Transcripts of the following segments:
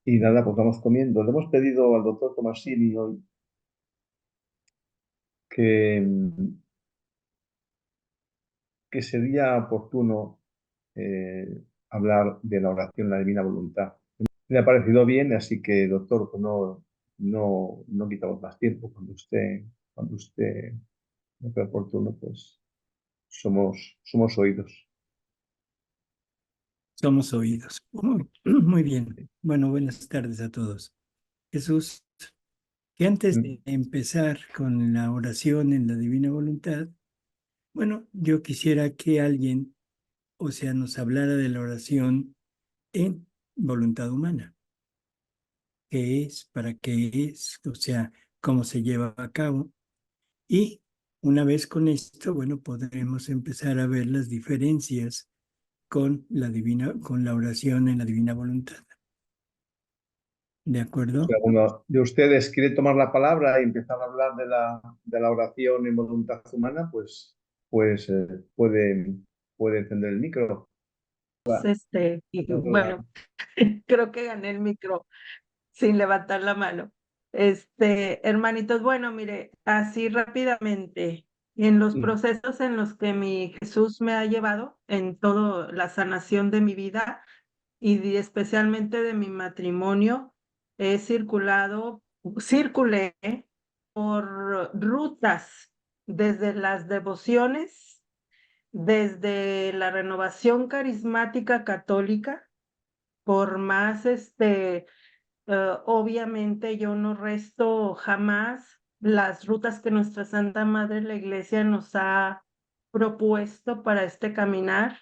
Y nada, pues vamos comiendo. Le hemos pedido al doctor Tomasini hoy que, que sería oportuno hablar de la oración, la divina voluntad. Me ha parecido bien, así que, doctor, pues no quitamos más tiempo. Cuando usted me cree oportuno, pues somos oídos. Somos oídos. Muy bien. Bueno, buenas tardes a todos. Jesús, que antes de empezar con la oración en la divina voluntad, bueno, yo quisiera que alguien, o sea, nos hablara de la oración en voluntad humana. ¿Qué es? ¿Para qué es? O sea, cómo se lleva a cabo. Y una vez con esto, bueno, podremos empezar a ver las diferencias con la oración en la divina voluntad. ¿De Si acuerdo? alguno de ustedes quiere tomar la palabra y empezar a hablar de la oración en voluntad humana, pues puede encender el micro. Y Hola. bueno, creo que gané el micro sin levantar la mano. Hermanitos, bueno, mire, así rápidamente, en los procesos en los que mi Jesús me ha llevado, en toda la sanación de mi vida especialmente de mi matrimonio, circulé por rutas desde las devociones, desde la renovación carismática católica, por más obviamente yo no resto jamás las rutas que nuestra Santa Madre la Iglesia nos ha propuesto para este caminar,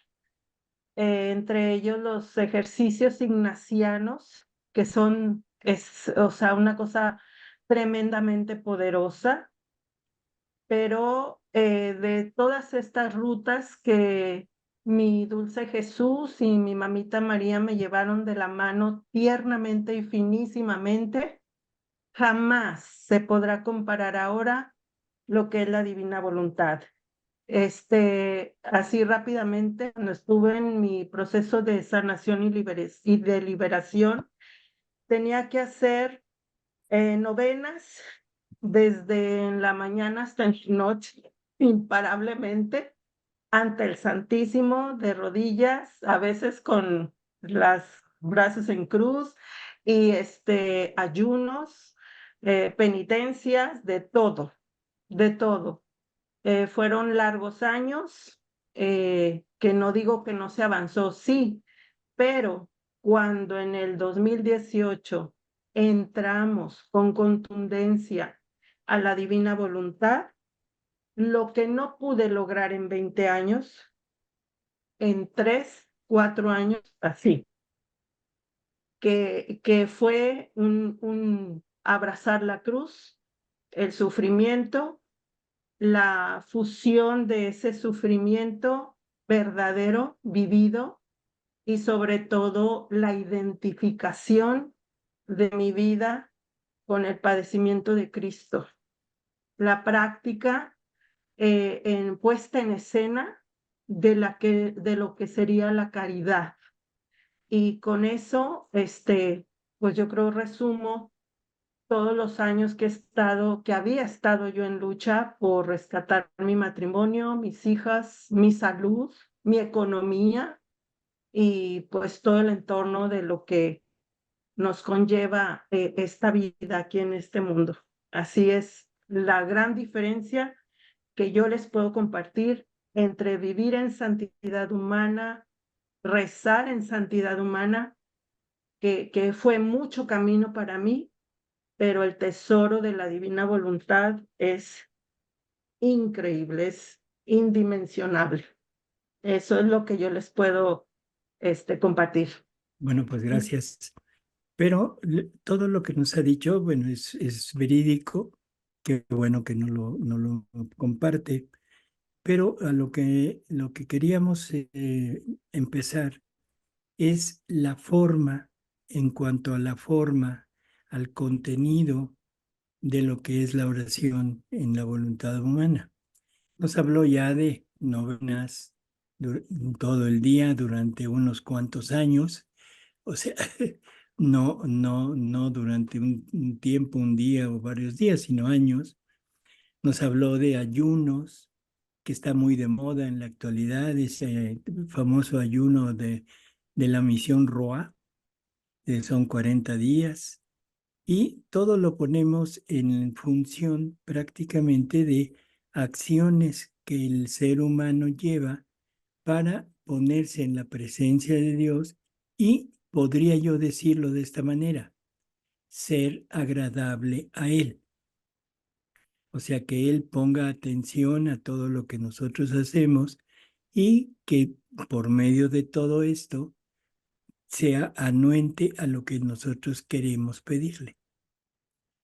entre ellos los ejercicios ignacianos, que o sea, una cosa tremendamente poderosa, pero de todas estas rutas que mi dulce Jesús y mi mamita María me llevaron de la mano tiernamente y finísimamente, jamás se podrá comparar ahora lo que es la divina voluntad. Así rápidamente, cuando estuve en mi proceso de sanación y de liberación, tenía que hacer novenas desde en la mañana hasta en la noche, imparablemente, ante el Santísimo, de rodillas, a veces con los brazos en cruz, y ayunos, penitencias, de todo, de todo. Fueron largos años, que no digo que no se avanzó, sí, pero cuando en el 2018 entramos con contundencia a la divina voluntad, lo que no pude lograr en 20 años, en 3, 4 años, así, que fue un abrazar la cruz, el sufrimiento, la fusión de ese sufrimiento verdadero, vivido, y sobre todo la identificación de mi vida con el padecimiento de Cristo. La práctica puesta en escena de lo que sería la caridad. Y con eso, pues yo creo resumo todos los años que había estado yo en lucha por rescatar mi matrimonio, mis hijas, mi salud, mi economía y pues todo el entorno de lo que nos conlleva esta vida aquí en este mundo. Así es la gran diferencia que yo les puedo compartir entre vivir en santidad humana, rezar en santidad humana, que fue mucho camino para mí, pero el tesoro de la divina voluntad es increíble, es indimensionable. Eso es lo que yo les puedo compartir. Bueno, pues gracias. Pero todo lo que nos ha dicho, bueno, es verídico. Qué bueno que no lo comparte. Pero a lo que queríamos empezar es la forma, en cuanto a la forma, al contenido de lo que es la oración en la voluntad humana. Nos habló ya de novenas todo el día durante unos cuantos años. O sea, no durante un tiempo, un día o varios días, sino años. Nos habló de ayunos, que está muy de moda en la actualidad, ese famoso ayuno de la misión Roa, son 40 días, y todo lo ponemos en función prácticamente de acciones que el ser humano lleva para ponerse en la presencia de Dios y, podría yo decirlo de esta manera, ser agradable a Él. O sea, que Él ponga atención a todo lo que nosotros hacemos y que por medio de todo esto sea anuente a lo que nosotros queremos pedirle.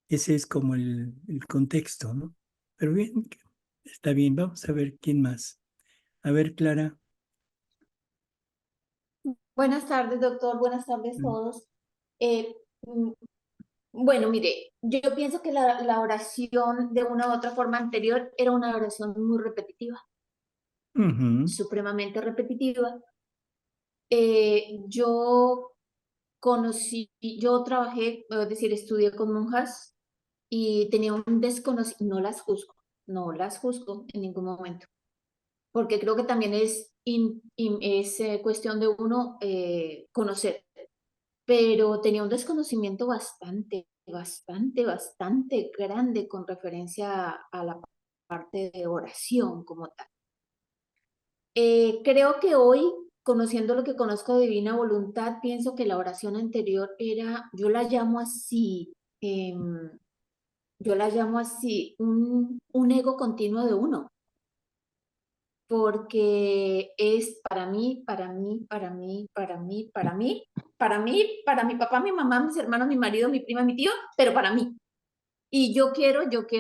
Ese es como el contexto, ¿no? Pero bien, está bien, vamos a ver quién más. A ver, Clara. Buenas tardes, doctor. Buenas tardes a todos. Eh, mm, bueno, mire, yo pienso que la oración de una u otra forma anterior era una oración muy repetitiva, supremamente repetitiva. Yo yo trabajé, es decir, estudié con monjas y tenía un desconocimiento, no las juzgo en ningún momento, porque creo que también es cuestión de uno conocer, pero tenía un desconocimiento bastante grande con referencia a la parte de oración como tal. Creo que hoy, conociendo lo que conozco de Divina Voluntad, pienso que la oración anterior era, yo la llamo así, un ego continuo de uno, porque es para mí, para mi papá, mi mamá, mis hermanos, mi marido, mi prima, mi tío, pero para mí. Y yo quiero. Entonces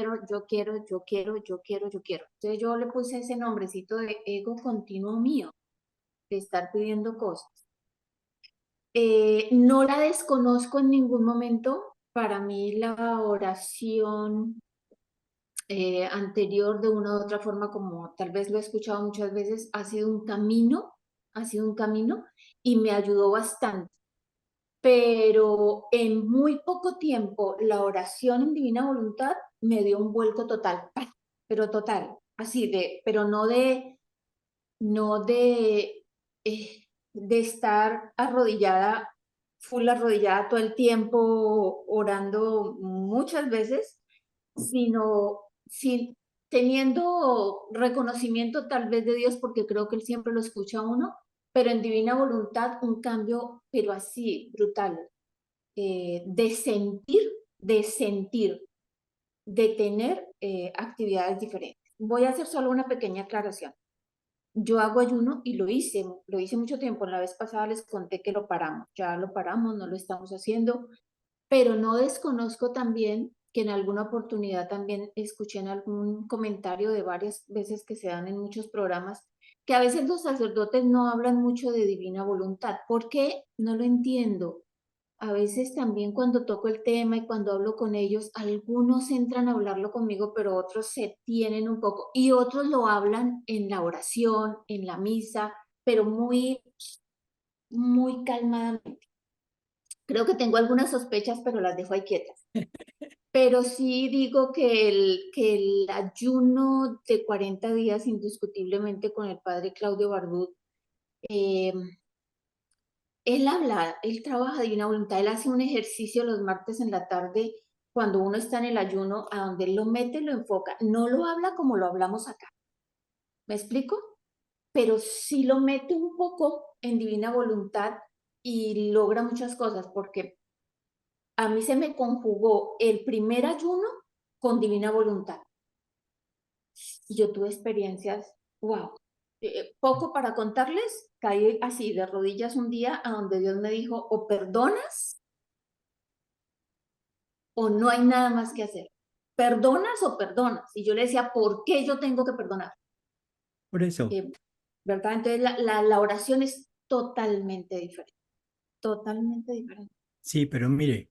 yo le puse ese nombrecito de ego continuo mío, de estar pidiendo cosas. No la desconozco en ningún momento. Para mí la oración anterior, de una u otra forma, como tal vez lo he escuchado muchas veces, ha sido un camino y me ayudó bastante. Pero en muy poco tiempo la oración en Divina Voluntad me dio un vuelco total, ¡pah! Pero total, así pero no de estar arrodillada, full arrodillada todo el tiempo, orando muchas veces, sino teniendo reconocimiento tal vez de Dios, porque creo que Él siempre lo escucha a uno, pero en Divina Voluntad un cambio, pero así, brutal, de sentir, de tener actividades diferentes. Voy a hacer solo una pequeña aclaración. Yo hago ayuno y lo hice mucho tiempo. La vez pasada les conté que lo paramos, ya lo paramos, no lo estamos haciendo, pero no desconozco también que en alguna oportunidad también escuché en algún comentario de varias veces que se dan en muchos programas, que a veces los sacerdotes no hablan mucho de divina voluntad. ¿Por qué? No lo entiendo. A veces también cuando toco el tema y cuando hablo con ellos, algunos entran a hablarlo conmigo, pero otros se tienen un poco y otros lo hablan en la oración, en la misa, pero muy calmadamente. Creo que tengo algunas sospechas, pero las dejo ahí quietas. Pero sí digo que el ayuno de 40 días, indiscutiblemente con el padre Claudio Bardut, él trabaja Divina Voluntad, él hace un ejercicio los martes en la tarde cuando uno está en el ayuno, a donde él lo mete, lo enfoca. No lo habla como lo hablamos acá. ¿Me explico? Pero sí lo mete un poco en Divina Voluntad y logra muchas cosas, porque a mí se me conjugó el primer ayuno con Divina Voluntad. Y yo tuve experiencias, wow. Poco para contarles, caí así de rodillas un día a donde Dios me dijo, o perdonas o no hay nada más que hacer. ¿Perdonas o perdonas? Y yo le decía, ¿por qué yo tengo que perdonar? Por eso. ¿Verdad? Entonces la oración es totalmente diferente. Totalmente diferente. Sí, pero mire,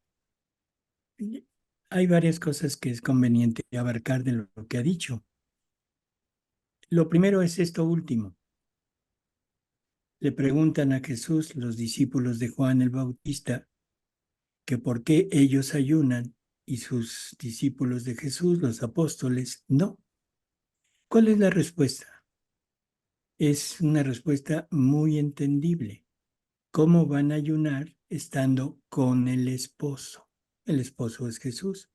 hay varias cosas que es conveniente abarcar de lo que ha dicho. Lo primero es esto último. Le preguntan a Jesús los discípulos de Juan el Bautista, que por qué ellos ayunan y sus discípulos de Jesús, los apóstoles, no. ¿Cuál es la respuesta? Es una respuesta muy entendible. ¿Cómo van a ayunar estando con el esposo? El esposo es Jesús.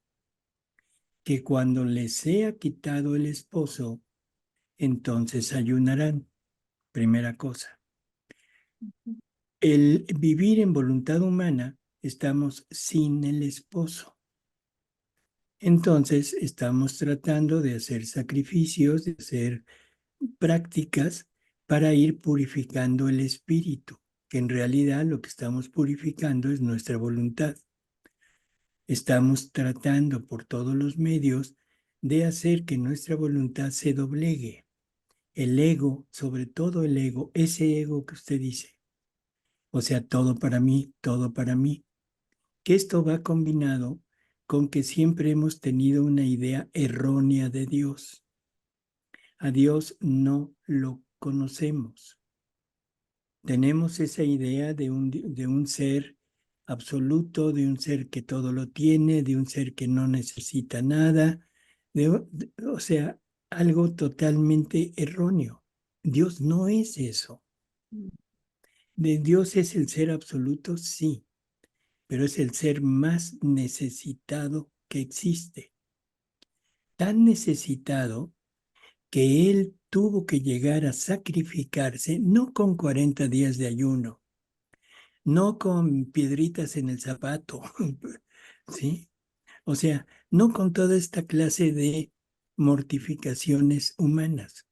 Que cuando les sea quitado el esposo, entonces ayunarán. Primera cosa. El vivir en voluntad humana, estamos sin el esposo. Entonces estamos tratando de hacer sacrificios, de hacer prácticas para ir purificando el espíritu, que en realidad lo que estamos purificando es nuestra voluntad. Estamos tratando por todos los medios de hacer que nuestra voluntad se doblegue. El ego, sobre todo el ego, ese ego que usted dice, o sea, todo para mí, que esto va combinado con que siempre hemos tenido una idea errónea de Dios. A Dios no lo conocemos. Tenemos esa idea de un ser absoluto, de un ser que todo lo tiene, de un ser que no necesita nada, o sea, algo totalmente erróneo. Dios no es eso. Dios es el ser absoluto, sí, pero es el ser más necesitado que existe. Tan necesitado que Él tuvo que llegar a sacrificarse, no con 40 días de ayuno, no con piedritas en el zapato, ¿sí? O sea, no con toda esta clase de mortificaciones humanas.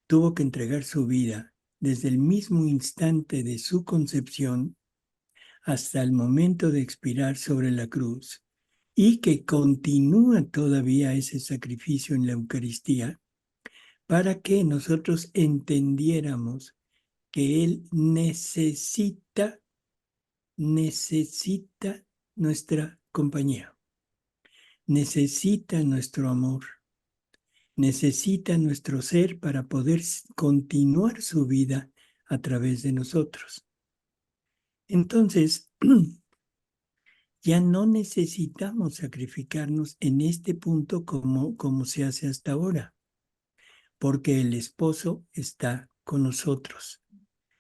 Tuvo que entregar su vida desde el mismo instante de su concepción hasta el momento de expirar sobre la cruz, y que continúa todavía ese sacrificio en la Eucaristía para que nosotros entendiéramos que Él necesita nuestra compañía, necesita nuestro amor, necesita nuestro ser para poder continuar su vida a través de nosotros. Entonces, ya no necesitamos sacrificarnos en este punto como se hace hasta ahora, porque el esposo está con nosotros.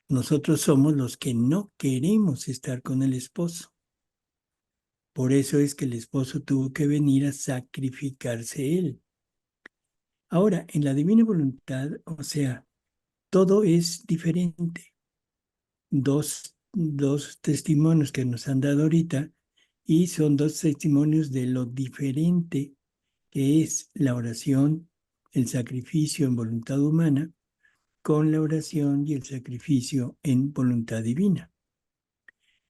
Nosotros somos los que no queremos estar con el esposo. Por eso es que el esposo tuvo que venir a sacrificarse él. Ahora, en la divina voluntad, o sea, todo es diferente. Dos testimonios que nos han dado ahorita, y son dos testimonios de lo diferente que es la oración, el sacrificio en voluntad humana, con la oración y el sacrificio en voluntad divina.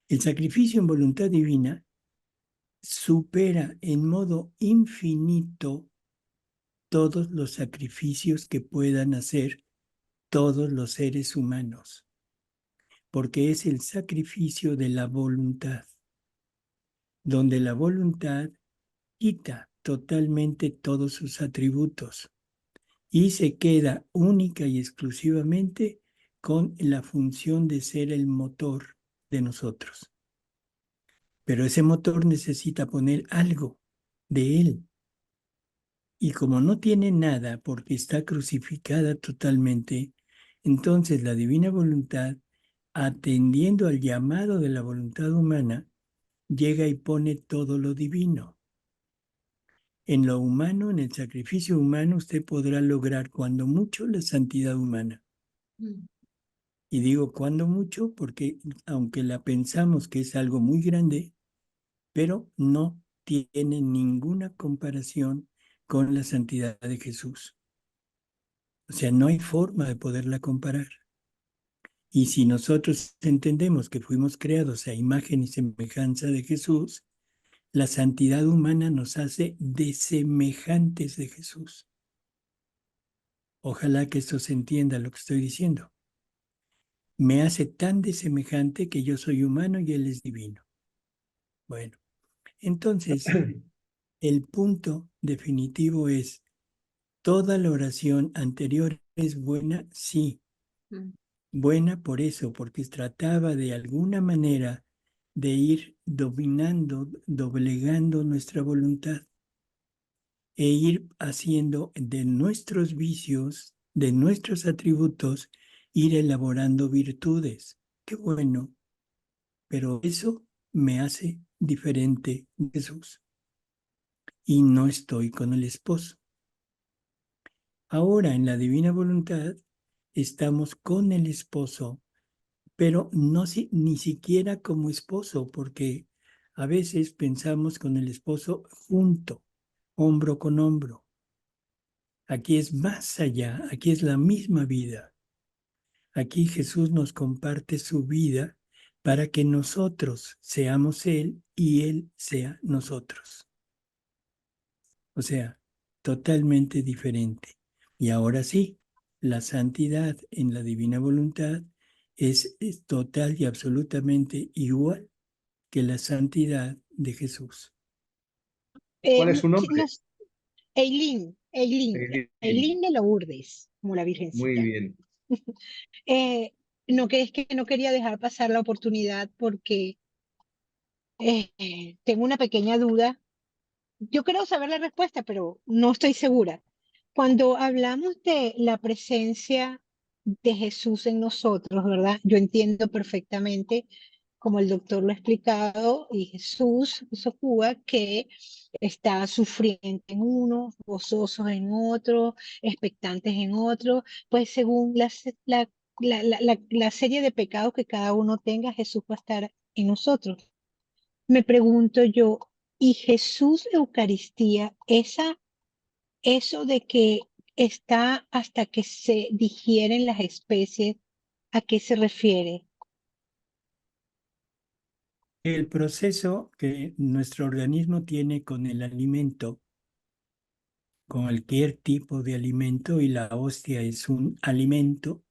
El sacrificio en voluntad divina supera en modo infinito todos los sacrificios que puedan hacer todos los seres humanos, porque es el sacrificio de la voluntad, donde la voluntad quita totalmente todos sus atributos y se queda única y exclusivamente con la función de ser el motor de nosotros. Pero ese motor necesita poner algo de él. Y como no tiene nada porque está crucificada totalmente, entonces la divina voluntad, atendiendo al llamado de la voluntad humana, llega y pone todo lo divino. En lo humano, en el sacrificio humano, usted podrá lograr cuando mucho la santidad humana. Y digo cuando mucho porque aunque la pensamos que es algo muy grande, pero no tiene ninguna comparación con la santidad de Jesús. O sea, no hay forma de poderla comparar. Y si nosotros entendemos que fuimos creados a imagen y semejanza de Jesús, la santidad humana nos hace desemejantes de Jesús. Ojalá que esto se entienda lo que estoy diciendo. Me hace tan desemejante que yo soy humano y Él es divino. Bueno, entonces el punto definitivo es, ¿toda la oración anterior es buena? Sí. Buena por eso, porque trataba de alguna manera de ir dominando, doblegando nuestra voluntad e ir haciendo de nuestros vicios, de nuestros atributos, ir elaborando virtudes. Qué bueno, pero eso me hace diferente de Jesús. Y no estoy con el esposo. Ahora en la divina voluntad estamos con el esposo, pero no ni siquiera como esposo, porque a veces pensamos con el esposo junto, hombro con hombro. Aquí es más allá, aquí es la misma vida. Aquí Jesús nos comparte su vida para que nosotros seamos Él y Él sea nosotros. O sea, totalmente diferente. Y ahora sí, la santidad en la divina voluntad es total y absolutamente igual que la santidad de Jesús. ¿Cuál es su Sí, nombre? Eileen, Eileen. Eileen de Lourdes, como la Muy Virgencita. bien. Eh, no, que es que no quería dejar pasar la oportunidad porque tengo una pequeña duda. Yo creo saber la respuesta, pero no estoy segura. Cuando hablamos de la presencia de Jesús en nosotros, ¿verdad? Yo entiendo perfectamente, como el doctor lo ha explicado, y Jesús, Sofía, que está sufriendo en uno, gozosos en otro, expectantes en otro, pues según la serie de pecados que cada uno tenga, Jesús va a estar en nosotros. Me pregunto yo, ¿y Jesús Eucaristía, eso de que está hasta que se digieren las especies, a qué se refiere? El proceso que nuestro organismo tiene con el alimento, con cualquier tipo de alimento, y la hostia es un alimento,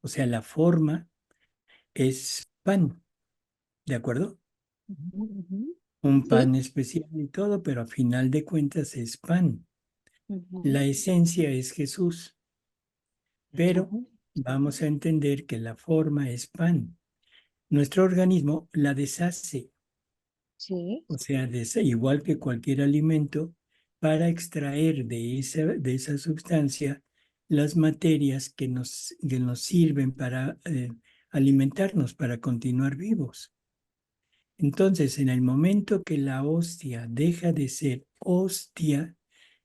o sea, la forma es pan, ¿de acuerdo? Ujú. Un Sí. pan especial y todo, pero a final de cuentas es pan. Ujú. La esencia es Jesús, pero Ujú. vamos a entender que la forma es pan. Nuestro organismo la deshace, Sí. o sea, igual que cualquier alimento, para extraer de esa sustancia las materias que nos sirven para alimentarnos, para continuar vivos. Entonces, en el momento que la hostia deja de ser hostia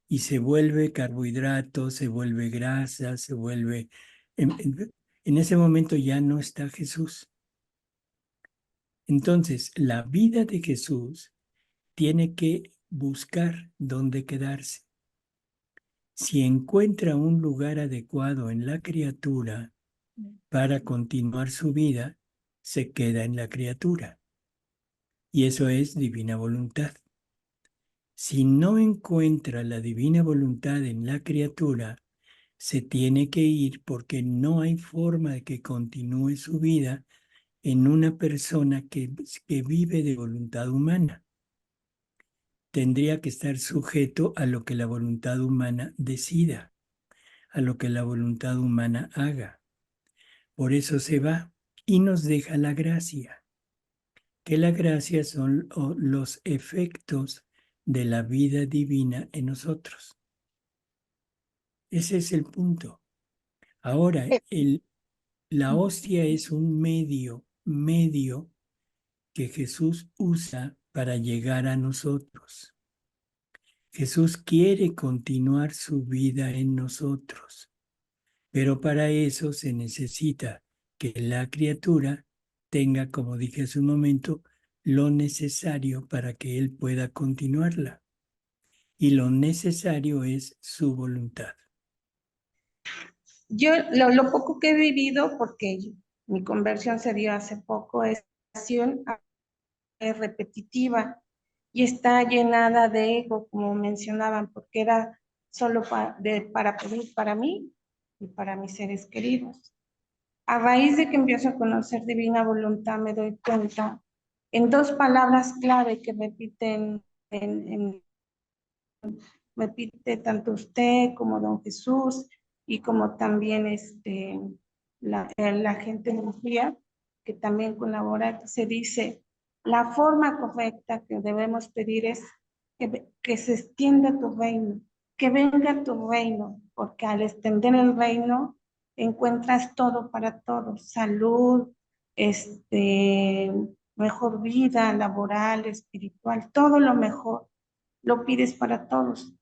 y se vuelve carbohidrato, se vuelve grasa, se vuelve... en ese momento ya no está Jesús. Entonces, la vida de Jesús tiene que buscar dónde quedarse. Si encuentra un lugar adecuado en la criatura para continuar su vida, se queda en la criatura. Y eso es divina voluntad. Si no encuentra la divina voluntad en la criatura, se tiene que ir porque no hay forma de que continúe su vida en una persona que vive de voluntad humana. Tendría que estar sujeto a lo que la voluntad humana decida, a lo que la voluntad humana haga. Por eso se va y nos deja la gracia, que la gracia son los efectos de la vida divina en nosotros. Ese es el punto. Ahora, Eh, la hostia es un medio que Jesús usa para llegar a nosotros. Jesús quiere continuar su vida en nosotros, pero para eso se necesita que la criatura tenga, como dije hace un momento, lo necesario para que Él pueda continuarla. Y lo necesario es su voluntad. Yo lo poco que he vivido, porque mi conversión se dio hace poco, es repetitiva y está llenada de ego, como mencionaban, porque era solo para pedir para mí y para mis seres queridos. A raíz de que empiezo a conocer divina voluntad, me doy cuenta en dos palabras clave que repiten repite tanto usted como don Jesús y como también la gente de Lucía, que también colabora, se dice La forma correcta que debemos pedir es que se extienda tu reino, que venga tu reino, porque al extender el reino encuentras todo para todos, salud, mejor vida laboral, espiritual, todo lo mejor, lo pides para todos.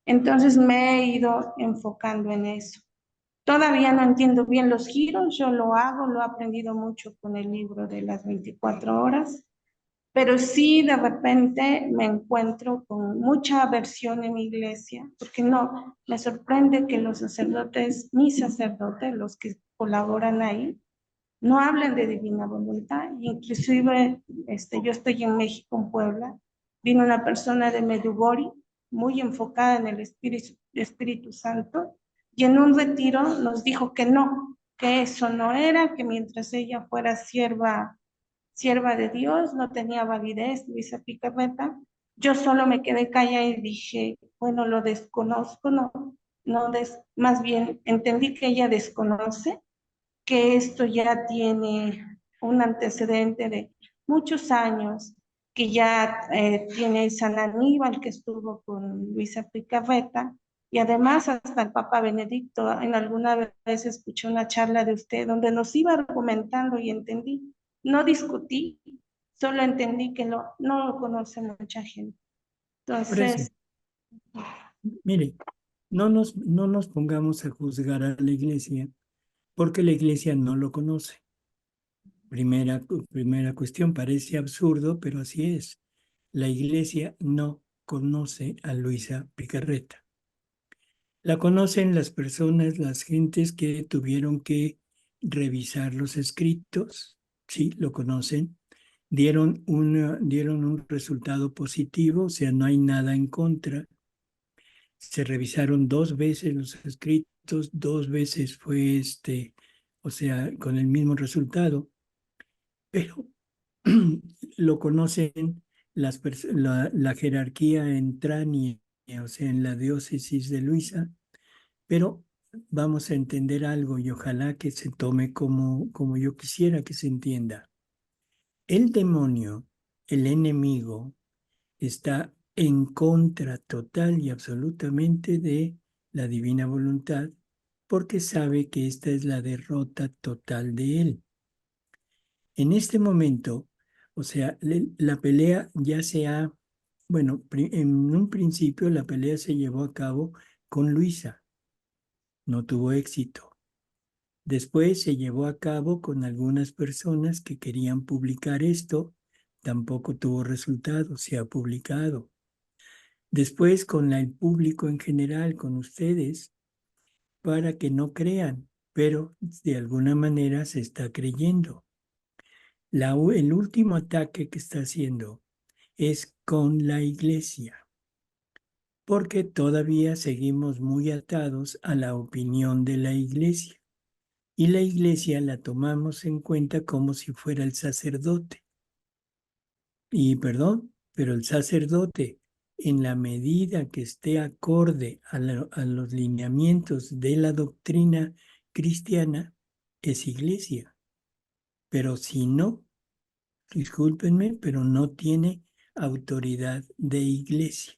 Entonces me he ido enfocando en eso. Todavía no entiendo bien los giros, yo lo hago, lo he aprendido mucho con el libro de las 24 horas, pero sí de repente me encuentro con mucha aversión en mi iglesia, porque no, me sorprende que los sacerdotes, mis sacerdotes, los que colaboran ahí, no hablan de divina voluntad. Inclusive, yo estoy en México, en Puebla, vino una persona de Medjugorje, muy enfocada en el Espíritu Santo, y en un retiro nos dijo que no, que eso no era, que mientras ella fuera sierva de Dios, no tenía validez, Luisa Picarreta. Yo solo me quedé callada y dije, bueno, lo desconozco, más bien entendí que ella desconoce, que esto ya tiene un antecedente de muchos años, que ya tiene San Aníbal, que estuvo con Luisa Picarreta, y además hasta el Papa Benedicto, en alguna vez escuché una charla de usted donde nos iba argumentando y entendí. No discutí, solo entendí que no lo conoce mucha gente. Por eso, Entonces, mire, no nos pongamos a juzgar a la iglesia porque la iglesia no lo conoce. Primera cuestión, parece absurdo, pero así es. La iglesia no conoce a Luisa Picarreta. La conocen las personas, las gentes que tuvieron que revisar los escritos, sí, lo conocen, dieron un resultado positivo, o sea, no hay nada en contra. Se revisaron 2 veces los escritos, 2 veces fue o sea, con el mismo resultado, pero lo conocen la jerarquía en Trani, o sea, en la diócesis de Luisa, pero vamos a entender algo y ojalá que se tome como yo quisiera que se entienda. El demonio, el enemigo, está en contra total y absolutamente de la divina voluntad porque sabe que esta es la derrota total de él. En este momento, o sea, la pelea ya bueno, en un principio la pelea se llevó a cabo con Luisa, no tuvo éxito. Después se llevó a cabo con algunas personas que querían publicar esto, tampoco tuvo resultado, se ha publicado. Después con el público en general, con ustedes, para que no crean, pero de alguna manera se está creyendo. El último ataque que está haciendo es con la iglesia, porque todavía seguimos muy atados a la opinión de la iglesia. Y la iglesia la tomamos en cuenta como si fuera el sacerdote. Y perdón, pero el sacerdote, en la medida que esté acorde a los lineamientos de la doctrina cristiana, es iglesia. Pero si no, discúlpenme, pero no tiene autoridad de iglesia.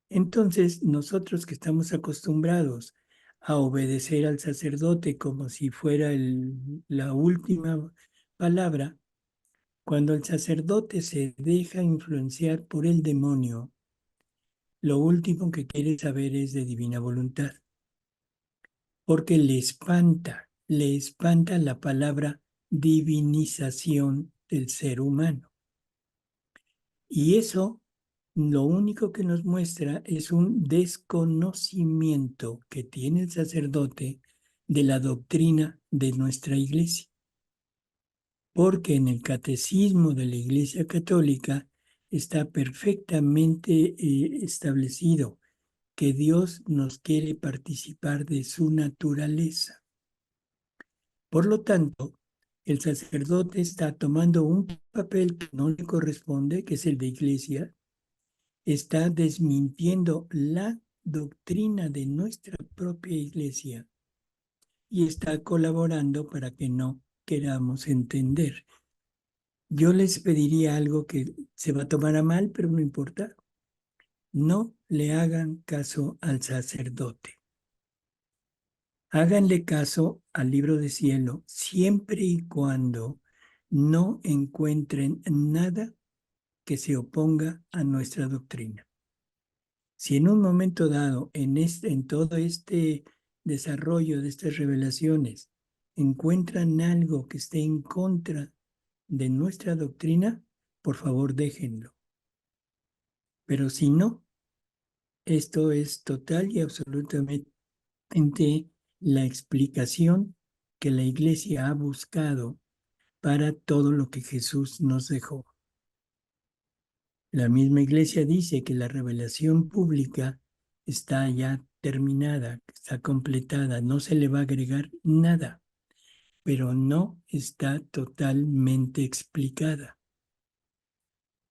Entonces, nosotros que estamos acostumbrados a obedecer al sacerdote como si fuera la última palabra, cuando el sacerdote se deja influenciar por el demonio, lo último que quiere saber es de divina voluntad, porque le espanta la palabra divinización del ser humano. Y eso lo único que nos muestra es un desconocimiento que tiene el sacerdote de la doctrina de nuestra iglesia. Porque en el catecismo de la Iglesia Católica está perfectamente establecido que Dios nos quiere participar de su naturaleza. Por lo tanto, el sacerdote está tomando un papel que no le corresponde, que es el de iglesia, está desmintiendo la doctrina de nuestra propia iglesia y está colaborando para que no queramos entender. yo les pediría algo que se va a tomar a mal, pero no importa. No le hagan caso al sacerdote. Háganle caso al libro de cielo siempre y cuando no encuentren nada que se oponga a nuestra doctrina. Si en un momento dado, en todo este desarrollo de estas revelaciones, encuentran algo que esté en contra de nuestra doctrina, por favor déjenlo. Pero si no, esto es total y absolutamente la explicación que la Iglesia ha buscado para todo lo que Jesús nos dejó. La misma Iglesia dice que la revelación pública está ya terminada, está completada, no se le va a agregar nada, pero no está totalmente explicada.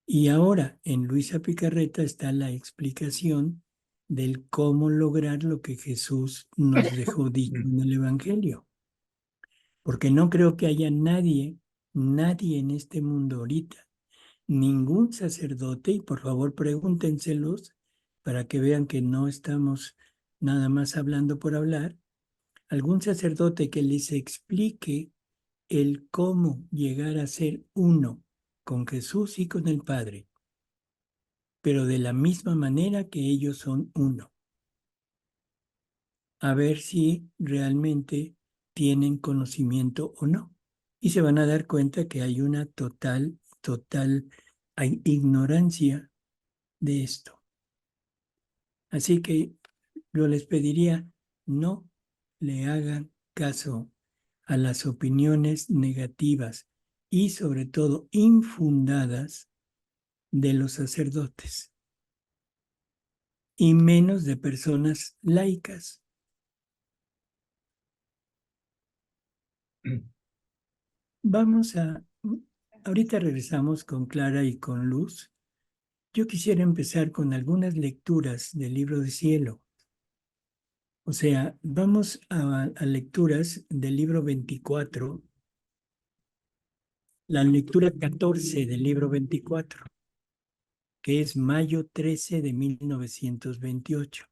Y ahora en Luisa Picarreta está la explicación del cómo lograr lo que Jesús nos dejó dicho en el Evangelio. Porque no creo que haya nadie en este mundo ahorita, ningún sacerdote, y por favor pregúntenselos para que vean que no estamos nada más hablando por hablar, algún sacerdote que les explique el cómo llegar a ser uno con Jesús y con el Padre, pero de la misma manera que ellos son uno. A ver si realmente tienen conocimiento o no. Y se van a dar cuenta que hay una total ignorancia de esto. Así que yo les pediría, no le hagan caso a las opiniones negativas y sobre todo infundadas de los sacerdotes y menos de personas laicas. Ahorita regresamos con Clara y con Luz. Yo quisiera empezar con algunas lecturas del libro de cielo. O sea, vamos a lecturas del libro 24, la lectura 14 del libro 24, que es mayo 13 de 1928.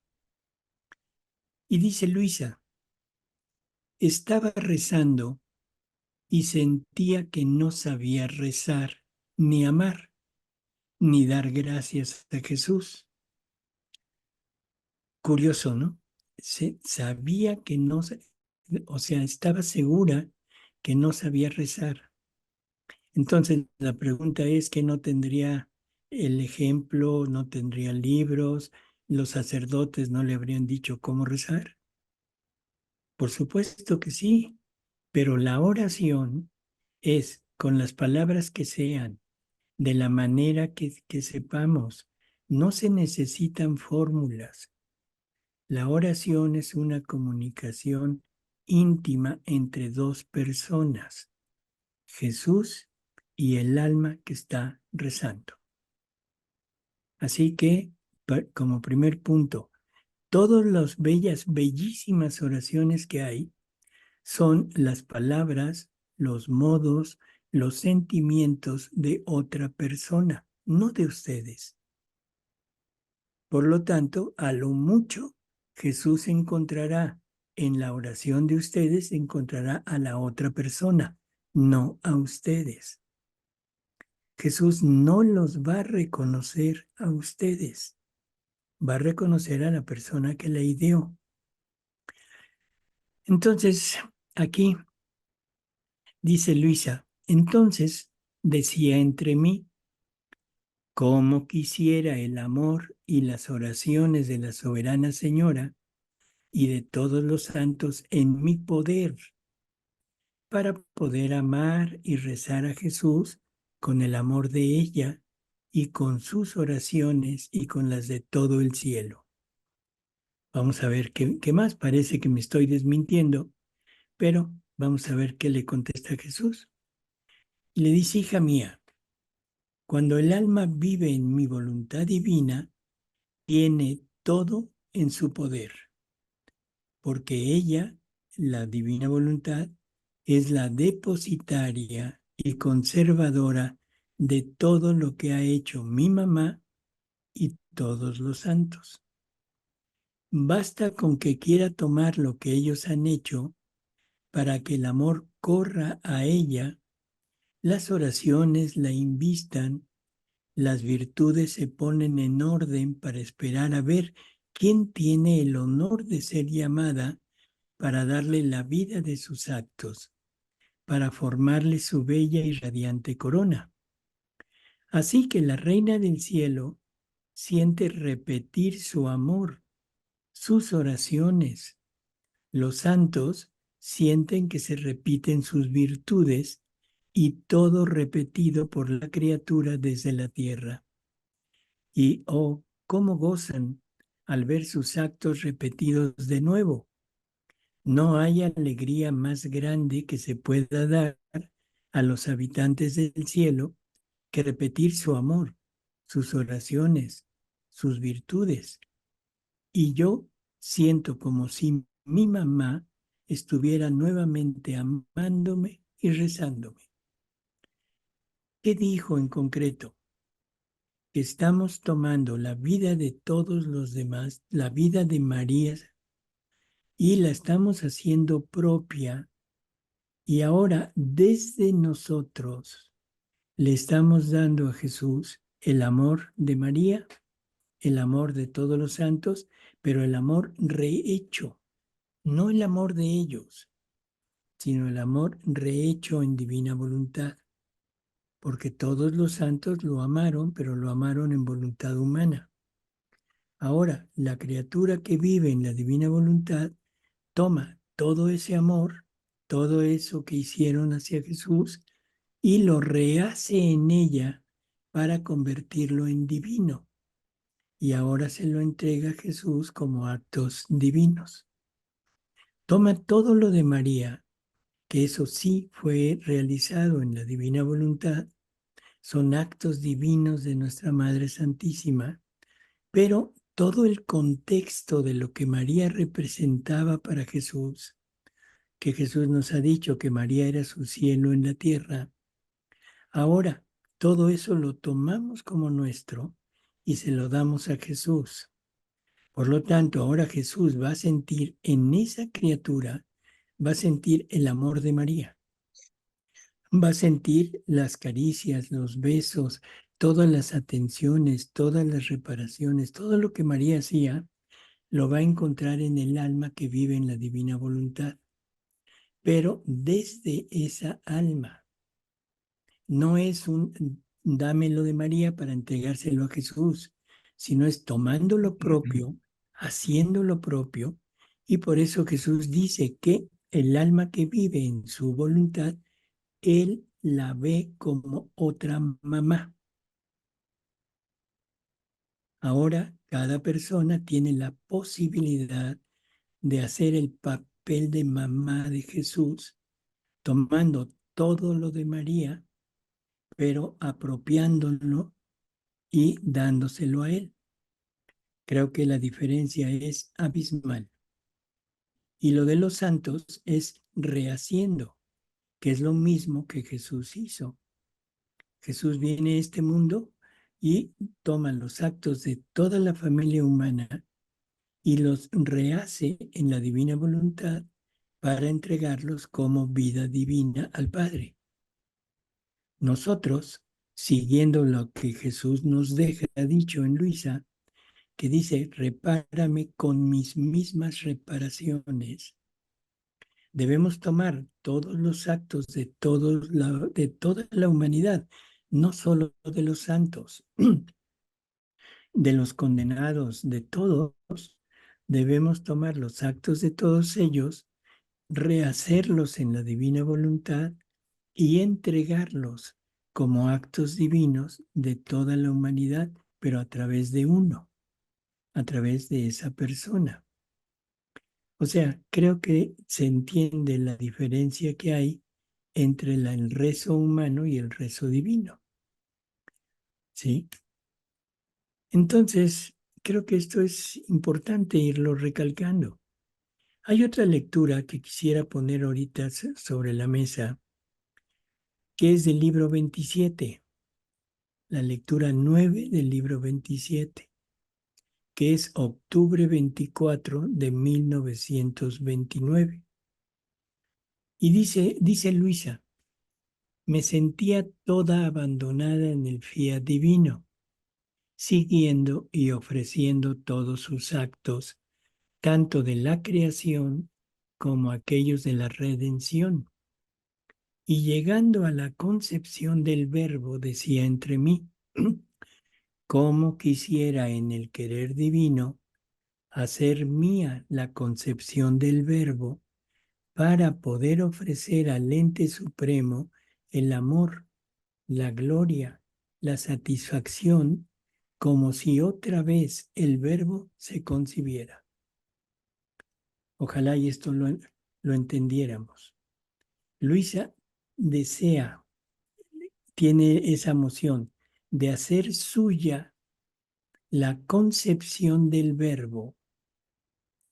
Y dice Luisa, estaba rezando y sentía que no sabía rezar, ni amar, ni dar gracias a Jesús. Curioso, ¿no? Sabía que no, o sea, estaba segura que no sabía rezar. Entonces, la pregunta es que no tendría el ejemplo, no tendría libros, los sacerdotes no le habrían dicho cómo rezar. Por supuesto que sí, pero la oración es con las palabras que sean, de la manera que sepamos. No se necesitan fórmulas. La oración es una comunicación íntima entre dos personas, Jesús y el alma que está rezando. Así que, como primer punto, todas las bellísimas oraciones que hay son las palabras, los modos, los sentimientos de otra persona, no de ustedes. Por lo tanto, a lo mucho, Jesús encontrará en la oración de ustedes, encontrará a la otra persona, no a ustedes. Jesús no los va a reconocer a ustedes, va a reconocer a la persona que la ideó. Entonces, aquí dice Luisa, entonces decía entre mí, cómo quisiera el amor y las oraciones de la soberana Señora y de todos los santos en mi poder, para poder amar y rezar a Jesús con el amor de ella y con sus oraciones y con las de todo el cielo. Vamos a ver qué más, parece que me estoy desmintiendo, pero vamos a ver qué le contesta Jesús. Y le dice, hija mía, cuando el alma vive en mi voluntad divina, tiene todo en su poder, porque ella, la divina voluntad, es la depositaria y conservadora de todo lo que ha hecho mi mamá y todos los santos. Basta con que quiera tomar lo que ellos han hecho para que el amor corra a ella, las oraciones la invistan, las virtudes se ponen en orden para esperar a ver quién tiene el honor de ser llamada para darle la vida de sus actos, para formarle su bella y radiante corona. Así que la Reina del Cielo siente repetir su amor, sus oraciones. Los santos sienten que se repiten sus virtudes y todo repetido por la criatura desde la tierra. Y oh, cómo gozan al ver sus actos repetidos de nuevo. No hay alegría más grande que se pueda dar a los habitantes del cielo que repetir su amor, sus oraciones, sus virtudes. Y yo siento como si mi mamá estuviera nuevamente amándome y rezándome. ¿Qué dijo en concreto? Que estamos tomando la vida de todos los demás, la vida de María, y la estamos haciendo propia. Y ahora, desde nosotros, le estamos dando a Jesús el amor de María, el amor de todos los santos, pero el amor rehecho, no el amor de ellos, sino el amor rehecho en divina voluntad, porque todos los santos lo amaron, pero lo amaron en voluntad humana. Ahora, la criatura que vive en la divina voluntad toma todo ese amor, todo eso que hicieron hacia Jesús, y lo rehace en ella para convertirlo en divino. Y ahora se lo entrega a Jesús como actos divinos. Toma todo lo de María, que eso sí fue realizado en la divina voluntad, son actos divinos de nuestra Madre Santísima, pero todo el contexto de lo que María representaba para Jesús, que Jesús nos ha dicho que María era su cielo en la tierra, ahora todo eso lo tomamos como nuestro y se lo damos a Jesús. Por lo tanto, ahora Jesús va a sentir en esa criatura, va a sentir el amor de María. Va a sentir las caricias, los besos, todas las atenciones, todas las reparaciones, todo lo que María hacía, lo va a encontrar en el alma que vive en la divina voluntad. Pero desde esa alma, no es un dámelo de María para entregárselo a Jesús, sino es tomando lo propio, haciendo lo propio, y por eso Jesús dice que el alma que vive en su voluntad, Él la ve como otra mamá. Ahora cada persona tiene la posibilidad de hacer el papel de mamá de Jesús, tomando todo lo de María, pero apropiándolo y dándoselo a Él. Creo que la diferencia es abismal. Y lo de los santos es rehaciendo, que es lo mismo que Jesús hizo. Jesús viene a este mundo y toma los actos de toda la familia humana y los rehace en la divina voluntad para entregarlos como vida divina al Padre. Nosotros, siguiendo lo que Jesús nos deja dicho en Luisa, que dice, repárame con mis mismas reparaciones, debemos tomar todos los actos de toda la humanidad, no solo de los santos, de los condenados, de todos, debemos tomar los actos de todos ellos, rehacerlos en la divina voluntad y entregarlos como actos divinos de toda la humanidad, pero a través de uno, a través de esa persona. O sea, creo que se entiende la diferencia que hay entre el rezo humano y el rezo divino. ¿Sí? Entonces, creo que esto es importante irlo recalcando. Hay otra lectura que quisiera poner ahorita sobre la mesa, que es del libro 27, la lectura 9 del libro 27, que es octubre 24 de 1929. Y dice Luisa: me sentía toda abandonada en el fiat divino, siguiendo y ofreciendo todos sus actos, tanto de la creación como aquellos de la redención. Y llegando a la concepción del Verbo, decía entre mí: cómo quisiera en el querer divino hacer mía la concepción del Verbo para poder ofrecer al ente supremo el amor, la gloria, la satisfacción, como si otra vez el Verbo se concibiera. Ojalá y esto lo entendiéramos. Luisa tiene esa moción de hacer suya la concepción del Verbo,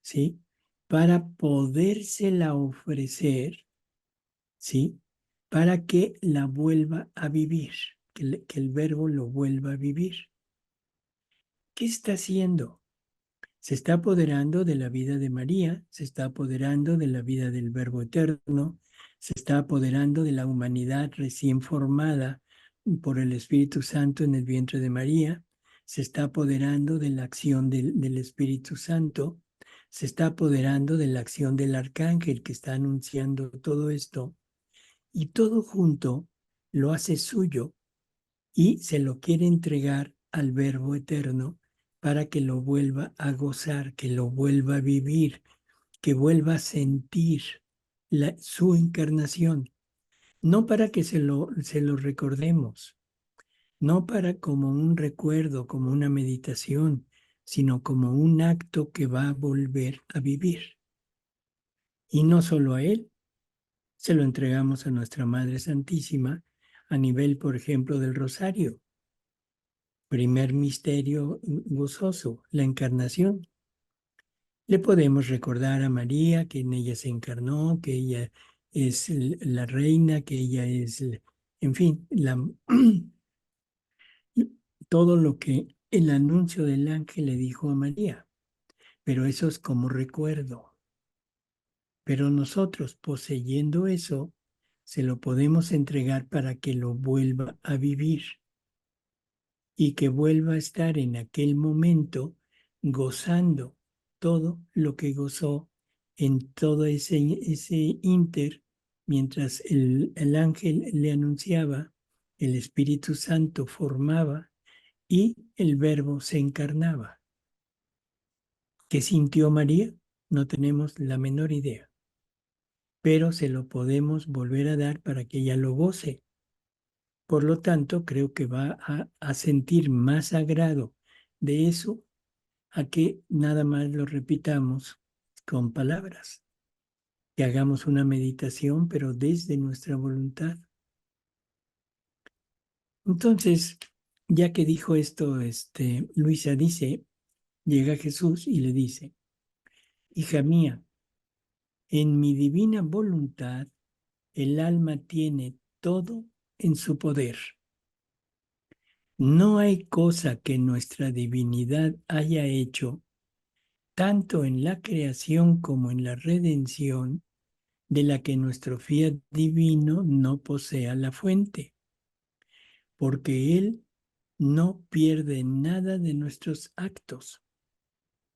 ¿sí? Para podérsela ofrecer, ¿sí? Para que la vuelva a vivir, que el Verbo lo vuelva a vivir. ¿Qué está haciendo? Se está apoderando de la vida de María, se está apoderando de la vida del Verbo eterno, se está apoderando de la humanidad recién formada por el Espíritu Santo en el vientre de María, se está apoderando de la acción del Espíritu Santo, se está apoderando de la acción del Arcángel que está anunciando todo esto, y todo junto lo hace suyo y se lo quiere entregar al Verbo eterno para que lo vuelva a gozar, que lo vuelva a vivir, que vuelva a sentir su encarnación. No para que se lo recordemos, no para como un recuerdo, como una meditación, sino como un acto que va a volver a vivir. Y no solo a él, se lo entregamos a nuestra Madre Santísima a nivel, por ejemplo, del Rosario. Primer misterio gozoso, la encarnación. Le podemos recordar a María que en ella se encarnó, que ella es la reina, que ella es, en fin, todo lo que el anuncio del ángel le dijo a María. Pero eso es como recuerdo. Pero nosotros, poseyendo eso, se lo podemos entregar para que lo vuelva a vivir y que vuelva a estar en aquel momento gozando todo lo que gozó en todo ese inter, mientras el ángel le anunciaba, el Espíritu Santo formaba y el Verbo se encarnaba. ¿Qué sintió María? No tenemos la menor idea, pero se lo podemos volver a dar para que ella lo goce. Por lo tanto, creo que va a sentir más agrado de eso a que nada más lo repitamos con palabras, que hagamos una meditación, pero desde nuestra voluntad. Entonces, ya que dijo esto, Luisa llega Jesús y le dice: hija mía, en mi divina voluntad el alma tiene todo en su poder. No hay cosa que nuestra divinidad haya hecho, tanto en la creación como en la redención, de la que nuestro fiat divino no posea la fuente, porque Él no pierde nada de nuestros actos.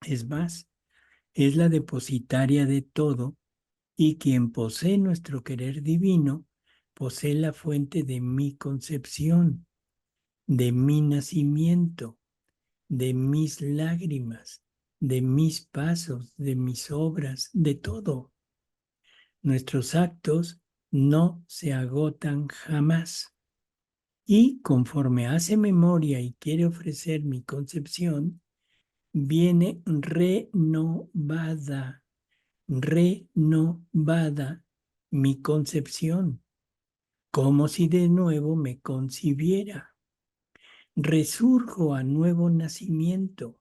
Es más, es la depositaria de todo, y quien posee nuestro querer divino, posee la fuente de mi concepción, de mi nacimiento, de mis lágrimas, de mis pasos, de mis obras, de todo. Nuestros actos no se agotan jamás. Y conforme hace memoria y quiere ofrecer mi concepción, viene renovada mi concepción, como si de nuevo me concibiera. Resurjo a nuevo nacimiento.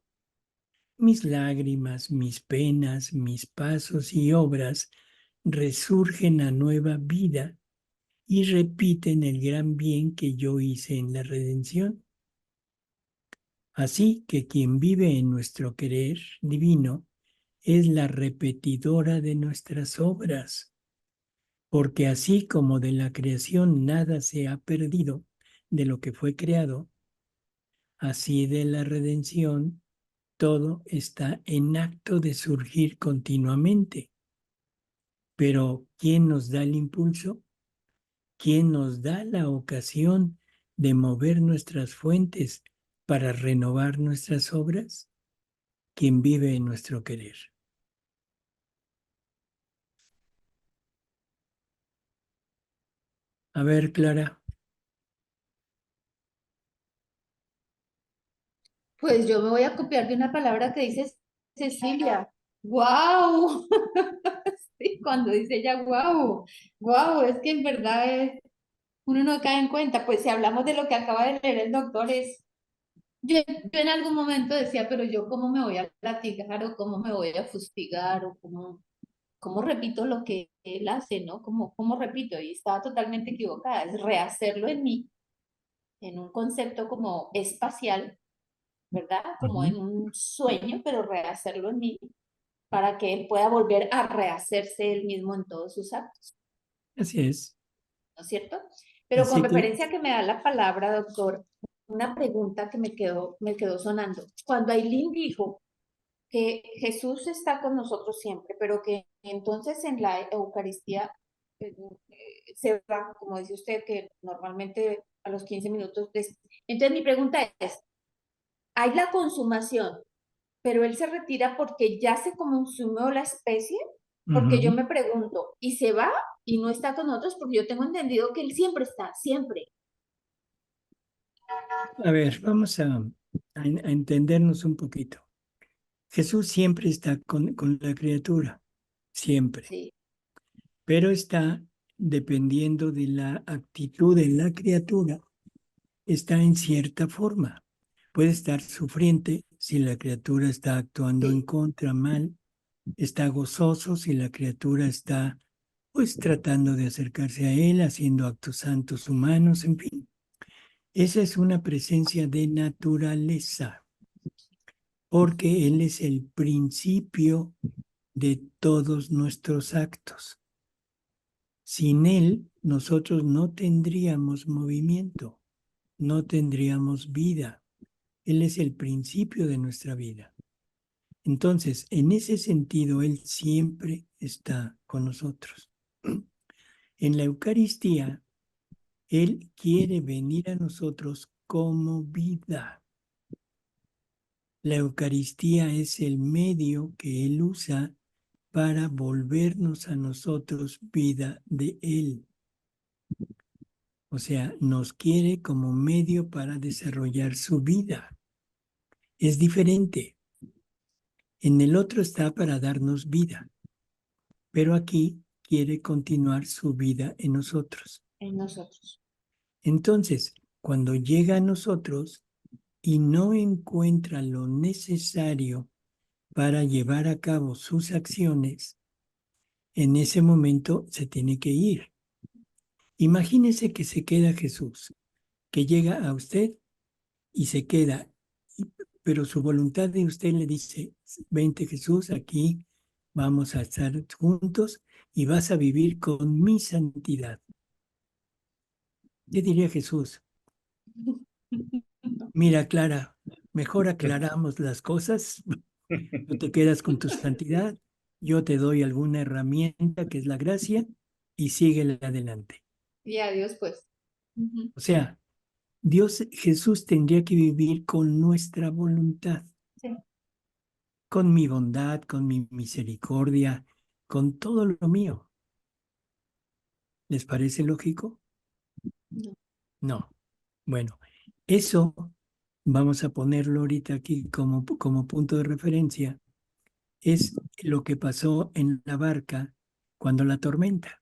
Mis lágrimas, mis penas, mis pasos y obras resurgen a nueva vida y repiten el gran bien que yo hice en la redención. Así que quien vive en nuestro querer divino es la repetidora de nuestras obras, porque así como de la creación nada se ha perdido de lo que fue creado, así de la redención todo está en acto de surgir continuamente. Pero ¿quién nos da el impulso? ¿Quién nos da la ocasión de mover nuestras fuentes para renovar nuestras obras? Quien vive en nuestro querer. A ver, Clara. Pues yo me voy a copiar de una palabra que dice Cecilia. ¡Wow! Sí, cuando dice ella, wow, wow, es que en verdad uno no cae en cuenta. Pues si hablamos de lo que acaba de leer el doctor, yo en algún momento decía, pero yo cómo me voy a platicar o cómo me voy a fustigar o cómo repito lo que él hace, ¿no? ¿Cómo repito? Y estaba totalmente equivocada. Es rehacerlo en mí, en un concepto como espacial, ¿verdad? Como en un sueño, pero rehacerlo en mí para que él pueda volver a rehacerse él mismo en todos sus actos, Así es. ¿no es cierto? Pero con Así que, referencia a que me da la palabra, doctor, una pregunta que me quedó sonando. Cuando Aileen dijo que Jesús está con nosotros siempre, pero que entonces en la Eucaristía se va, como dice usted, que normalmente a los 15 minutos. Entonces mi pregunta es, ¿hay la consumación, pero él se retira porque ya se consumió la especie? Porque yo me pregunto, ¿y se va y no está con nosotros? Porque yo tengo entendido que él siempre está, siempre. a ver, vamos a entendernos un poquito. Jesús siempre está con la criatura, siempre, Sí, pero está dependiendo de la actitud de la criatura, está en cierta forma. Puede estar sufriente si la criatura está actuando en sí, contra, mal, está gozoso si la criatura está pues tratando de acercarse a él, haciendo actos santos humanos, en fin. Esa es una presencia de naturaleza, porque él es el principio de todos nuestros actos. Sin él, nosotros no tendríamos movimiento, no tendríamos vida. Él es el principio de nuestra vida. Entonces, en ese sentido, él siempre está con nosotros. En la Eucaristía, él quiere venir a nosotros como vida. La Eucaristía es el medio que él usa para volvernos a nosotros vida de él. O sea, nos quiere como medio para desarrollar su vida. Es diferente. En el otro está para darnos vida, pero aquí quiere continuar su vida en nosotros. en nosotros. Entonces, cuando llega a nosotros y no encuentra lo necesario para llevar a cabo sus acciones, en ese momento se tiene que ir. Imagínese que se queda Jesús, que llega a usted y se queda, pero su voluntad de usted le dice, vente Jesús, aquí vamos a estar juntos y vas a vivir con mi santidad. ¿Qué diría Jesús? Mira, Clara, mejor aclaramos las cosas, tú te quedas con tu santidad, yo te doy alguna herramienta que es la gracia y síguele adelante. Y adiós, pues. O sea, Jesús tendría que vivir con nuestra voluntad, Sí. con mi bondad, con mi misericordia, con todo lo mío. ¿Les parece lógico? No. No. Bueno, eso vamos a ponerlo ahorita aquí como punto de referencia. Es lo que pasó en la barca cuando la tormenta.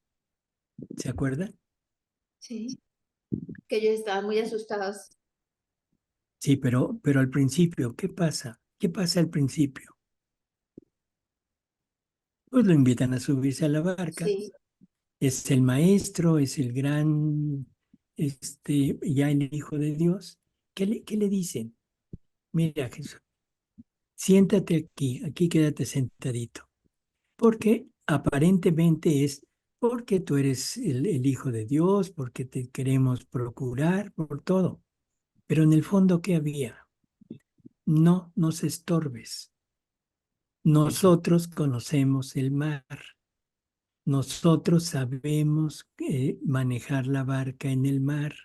¿Se acuerdan? Sí, que ellos estaban muy asustados. Sí, pero al principio, ¿qué pasa? ¿Qué pasa al principio? Pues lo invitan a subirse a la barca. Sí, Es el maestro, es el gran, ya el Hijo de Dios. ¿Qué le dicen? mira Jesús, siéntate aquí quédate sentadito, porque aparentemente es porque tú eres el Hijo de Dios, porque te queremos procurar por todo. Pero en el fondo, ¿qué había? No nos estorbes. Nosotros conocemos el mar. Nosotros sabemos manejar la barca en el mar.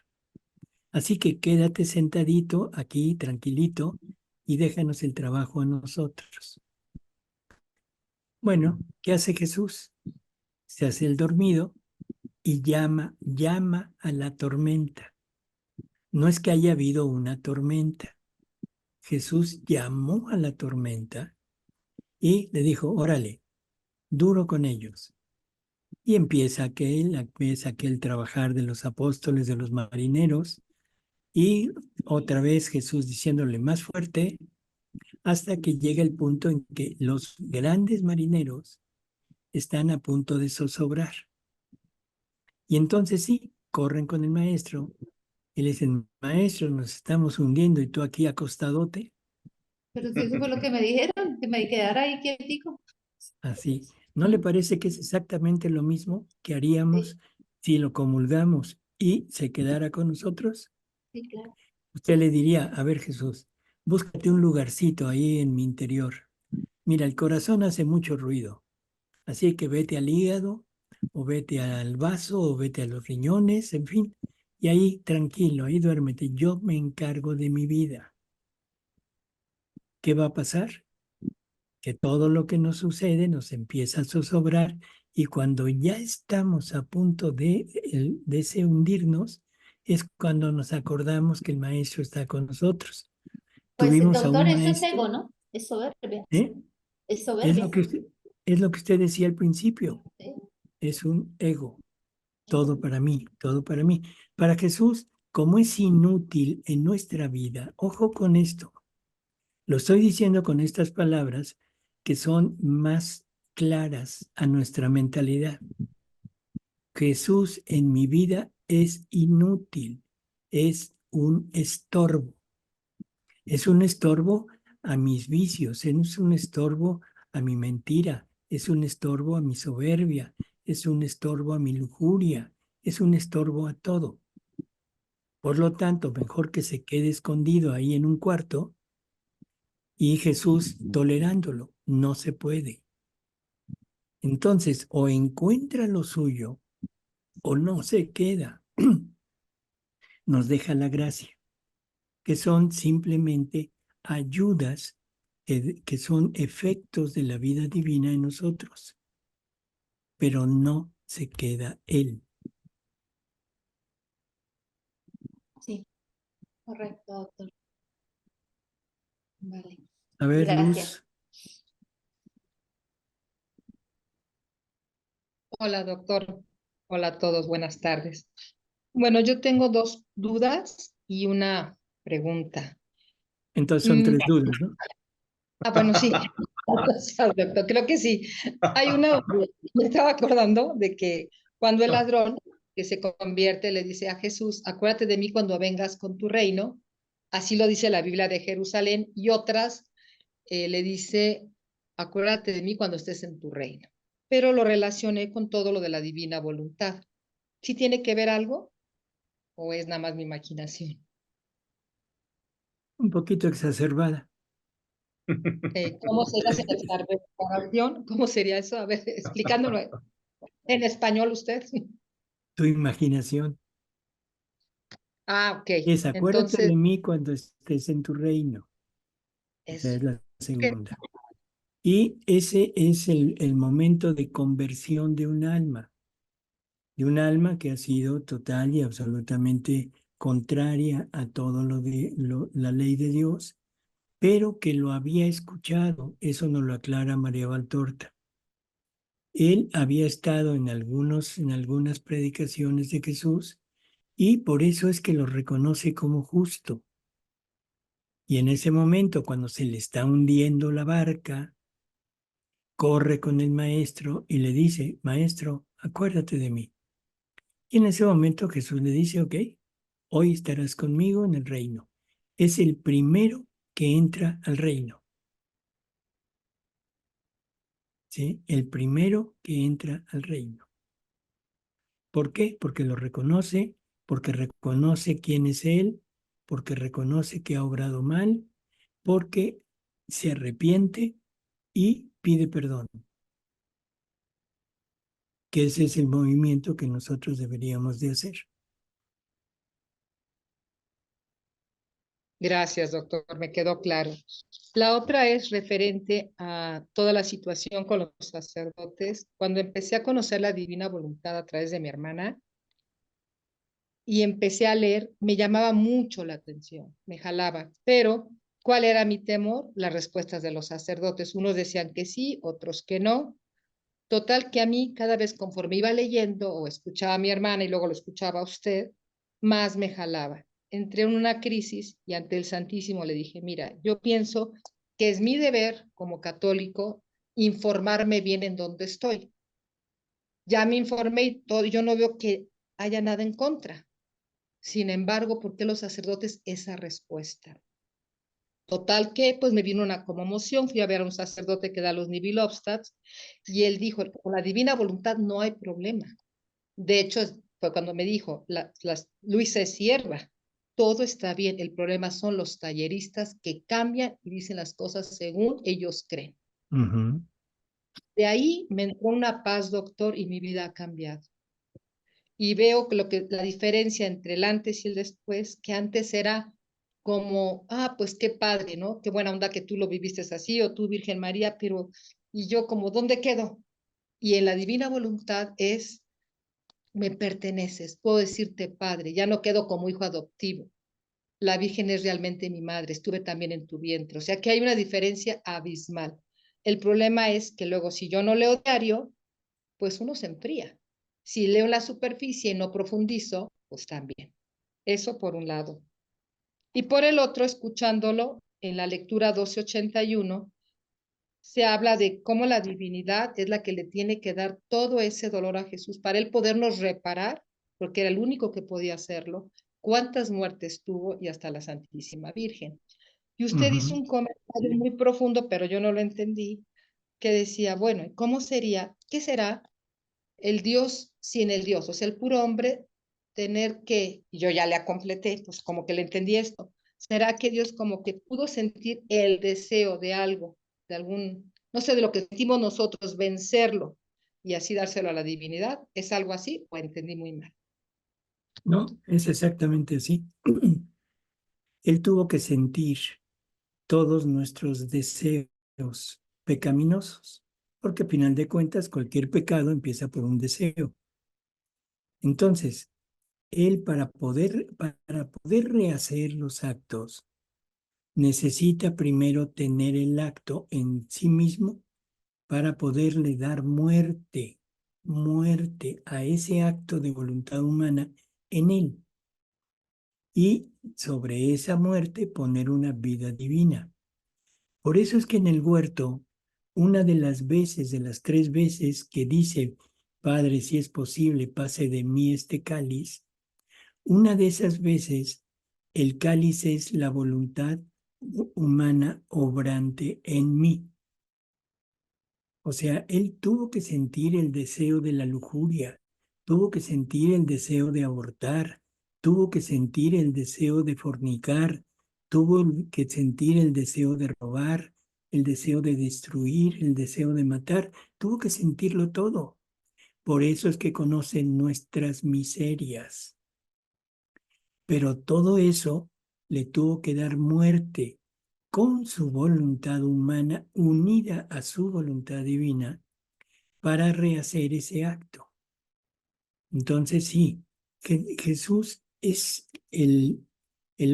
Así que quédate sentadito aquí, tranquilito, y déjanos el trabajo a nosotros. Bueno, ¿qué hace Jesús? Se hace el dormido y llama a la tormenta. No es que haya habido una tormenta. Jesús llamó a la tormenta y le dijo, órale, duro con ellos. Y empieza aquel trabajar de los apóstoles, de los marineros, y otra vez Jesús diciéndole más fuerte, hasta que llega el punto en que los grandes marineros están a punto de zozobrar. Y entonces sí, corren con el maestro y le dicen, maestro, nos estamos hundiendo y tú aquí acostadote. Pero si eso fue lo que me dijeron, que me quedara ahí quietico. Así, ¿no le parece que es exactamente lo mismo que haríamos Sí, si lo comulgamos y se quedara con nosotros? sí, claro. Usted le diría, a ver Jesús, búscate un lugarcito ahí en mi interior. Mira, el corazón hace mucho ruido, así que vete al hígado, o vete al vaso, o vete a los riñones, en fin, y ahí tranquilo, ahí duérmete, yo me encargo de mi vida. ¿Qué va a pasar? Que todo lo que nos sucede nos empieza a zozobrar y cuando ya estamos a punto de ese hundirnos, es cuando nos acordamos que el maestro está con nosotros. Pues, Tuvimos a doctor, un eso es ego, maestro, ¿no? Es soberbia. ¿eh? Es Es soberbia. es lo que usted decía al principio, Sí. es un ego, todo para mí, todo para mí. Para Jesús, como es inútil en nuestra vida, ojo con esto, lo estoy diciendo con estas palabras que son más claras a nuestra mentalidad. Jesús en mi vida es inútil, es un estorbo. Es un estorbo a mis vicios, es un estorbo a mi mentira, es un estorbo a mi soberbia, es un estorbo a mi lujuria, es un estorbo a todo. Por lo tanto, mejor que se quede escondido ahí en un cuarto y Jesús tolerándolo. No se puede. Entonces, o encuentra lo suyo o no se queda. Nos deja la gracia, que son simplemente ayudas, que son efectos de la vida divina en nosotros, pero no se queda Él. Sí, correcto, doctor. Vale. A ver, Gracias. Luz. Hola, doctor. Hola a todos, buenas tardes. Bueno, yo tengo dos dudas y una pregunta. Entonces son tres dudas, ¿no? Bueno, sí. Gracias, doctor. Creo que sí. Me estaba acordando de que cuando el ladrón que se convierte le dice a Jesús, acuérdate de mí cuando vengas con tu reino, así lo dice la Biblia de Jerusalén, y otras le dice, acuérdate de mí cuando estés en tu reino. Pero lo relacioné con todo lo de la divina voluntad. ¿Sí tiene que ver algo o es nada más mi imaginación? Un poquito exacerbada. ¿Cómo sería esa reparación? ¿Cómo sería eso? A ver, explicándolo en español usted. Tu imaginación Ah, ok. es acuérdate Entonces, de mí cuando estés en tu reino. Esa eso. es la segunda. Y ese es el momento de conversión de un alma que ha sido total y absolutamente contraria a todo la ley de Dios, pero que lo había escuchado. Eso nos lo aclara María Valtorta. Él había estado en algunas predicaciones de Jesús y por eso es que lo reconoce como justo. Y en ese momento, cuando se le está hundiendo la barca, corre con el maestro y le dice, maestro, acuérdate de mí. Y en ese momento Jesús le dice, ok, hoy estarás conmigo en el reino. Es el primero que entra al reino. ¿Sí? El primero que entra al reino. ¿Por qué? Porque lo reconoce, porque reconoce quién es Él, porque reconoce que ha obrado mal, porque se arrepiente y pide perdón. Que ese es el movimiento que nosotros deberíamos de hacer. Gracias, doctor, me quedó claro. La otra es referente a toda la situación con los sacerdotes. Cuando empecé a conocer la divina voluntad a través de mi hermana y empecé a leer, me llamaba mucho la atención, me jalaba. Pero, ¿cuál era mi temor? Las respuestas de los sacerdotes. Unos decían que sí, otros que no. Total que a mí, cada vez conforme iba leyendo o escuchaba a mi hermana y luego lo escuchaba a usted, más me jalaba. Entré en una crisis y ante el Santísimo le dije, mira, yo pienso que es mi deber como católico informarme bien en dónde estoy. Ya me informé y todo, yo no veo que haya nada en contra. Sin embargo, ¿por qué los sacerdotes esa respuesta? Total que pues me vino una conmoción, fui a ver a un sacerdote que da los Nivilobstats y él dijo, con la divina voluntad no hay problema. De hecho, fue cuando me dijo, Luisa es sierva, todo está bien, el problema son los talleristas que cambian y dicen las cosas según ellos creen. De ahí me entró una paz, doctor, y mi vida ha cambiado. Y veo que la diferencia entre el antes y el después, que antes era como, pues qué padre, ¿no? Qué buena onda que tú lo viviste así, o tú, Virgen María, pero, y yo como, ¿dónde quedo? Y en la divina voluntad es, me perteneces, puedo decirte padre, ya no quedo como hijo adoptivo. La Virgen es realmente mi madre, estuve también en tu vientre. O sea que hay una diferencia abismal. El problema es que luego si yo no leo diario, pues uno se enfría. Si leo la superficie y no profundizo, pues también. Eso por un lado. Y por el otro, escuchándolo en la lectura 1281, se habla de cómo la divinidad es la que le tiene que dar todo ese dolor a Jesús para él podernos reparar, porque era el único que podía hacerlo, cuántas muertes tuvo y hasta la Santísima Virgen. Y usted hizo un comentario muy profundo, pero yo no lo entendí, que decía, bueno, ¿cómo sería, qué será el Dios sin el Dios? O sea, el puro hombre tener que, y yo ya le completé, pues como que le entendí esto, ¿será que Dios como que pudo sentir el deseo de algo, de algún, no sé, de lo que sentimos nosotros, vencerlo y así dárselo a la divinidad? ¿Es algo así o entendí muy mal? No, es exactamente así. Él tuvo que sentir todos nuestros deseos pecaminosos, porque al final de cuentas cualquier pecado empieza por un deseo. Entonces, él para poder rehacer los actos, necesita primero tener el acto en sí mismo para poderle dar muerte a ese acto de voluntad humana en él. Y sobre esa muerte poner una vida divina. Por eso es que en el huerto, una de las veces, de las 3 veces que dice, Padre, si es posible, pase de mí este cáliz, una de esas veces, el cáliz es la voluntad humana obrante en mí. O sea, él tuvo que sentir el deseo de la lujuria, tuvo que sentir el deseo de abortar, tuvo que sentir el deseo de fornicar, tuvo que sentir el deseo de robar, el deseo de destruir, el deseo de matar, tuvo que sentirlo todo. Por eso es que conoce nuestras miserias. Pero todo eso le tuvo que dar muerte con su voluntad humana unida a su voluntad divina para rehacer ese acto. Entonces sí, Jesús es el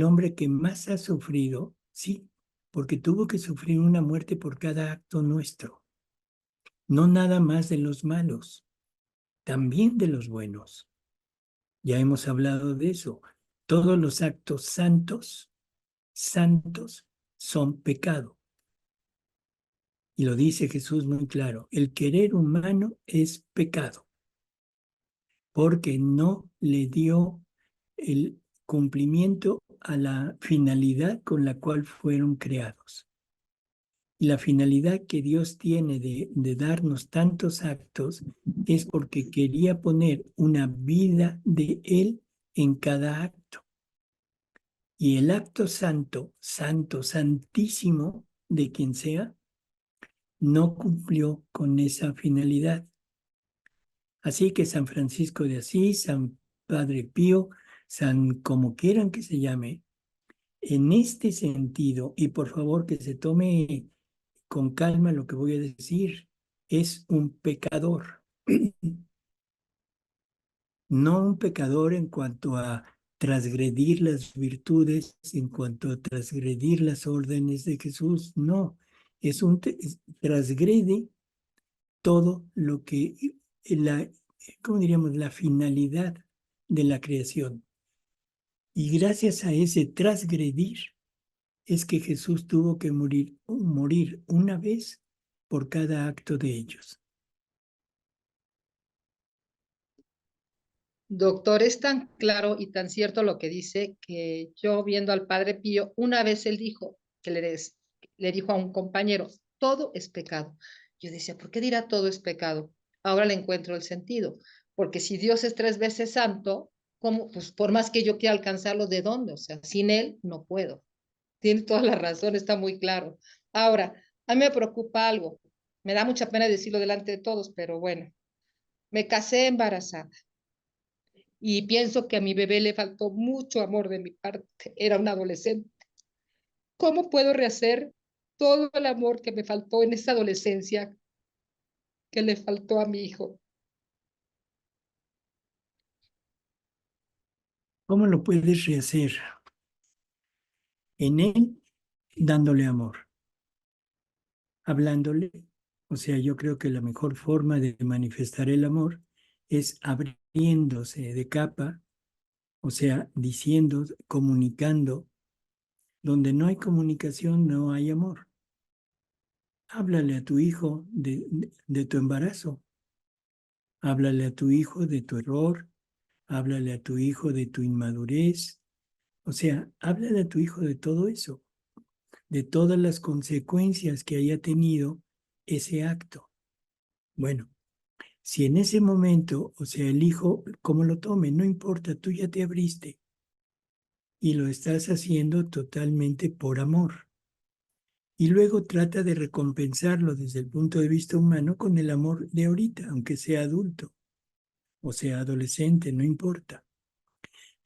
hombre que más ha sufrido, sí, porque tuvo que sufrir una muerte por cada acto nuestro. No nada más de los malos, también de los buenos. Ya hemos hablado de eso. Todos los actos santos son pecado. Y lo dice Jesús muy claro, el querer humano es pecado, porque no le dio el cumplimiento a la finalidad con la cual fueron creados. Y la finalidad que Dios tiene de darnos tantos actos es porque quería poner una vida de Él en cada acto. Y el acto santo, santo, santísimo de quien sea, no cumplió con esa finalidad. Así que San Francisco de Asís, San Padre Pío, San como quieran que se llame, en este sentido, y por favor que se tome con calma lo que voy a decir, es un pecador. No un pecador en cuanto a transgredir las virtudes, en cuanto a transgredir las órdenes de Jesús, no. Transgrede todo lo que, ¿cómo diríamos? La finalidad de la creación. Y gracias a ese transgredir es que Jesús tuvo que morir una vez por cada acto de ellos. Doctor, es tan claro y tan cierto lo que dice que yo viendo al Padre Pío, una vez él dijo que le dijo a un compañero, todo es pecado. Yo decía, ¿por qué dirá todo es pecado? Ahora le encuentro el sentido, porque si Dios es 3 veces santo, ¿cómo? Pues por más que yo quiera alcanzarlo, ¿de dónde? O sea, sin él no puedo. Tiene toda la razón, está muy claro. Ahora, a mí me preocupa algo. Me da mucha pena decirlo delante de todos, pero bueno, me casé embarazada y pienso que a mi bebé le faltó mucho amor de mi parte. Era un adolescente. ¿Cómo puedo rehacer todo el amor que me faltó en esa adolescencia que le faltó a mi hijo? ¿Cómo lo puedes rehacer? En él, dándole amor, hablándole. O sea, yo creo que la mejor forma de manifestar el amor es abriéndose de capa, o sea, diciendo, comunicando. Donde no hay comunicación, no hay amor. Háblale a tu hijo de tu embarazo. Háblale a tu hijo de tu error. Háblale a tu hijo de tu inmadurez. O sea, háblale a tu hijo de todo eso, de todas las consecuencias que haya tenido ese acto. Bueno, si en ese momento, o sea, el hijo, como lo tome, no importa, tú ya te abriste y lo estás haciendo totalmente por amor. Y luego trata de recompensarlo desde el punto de vista humano con el amor de ahorita, aunque sea adulto o sea adolescente, no importa.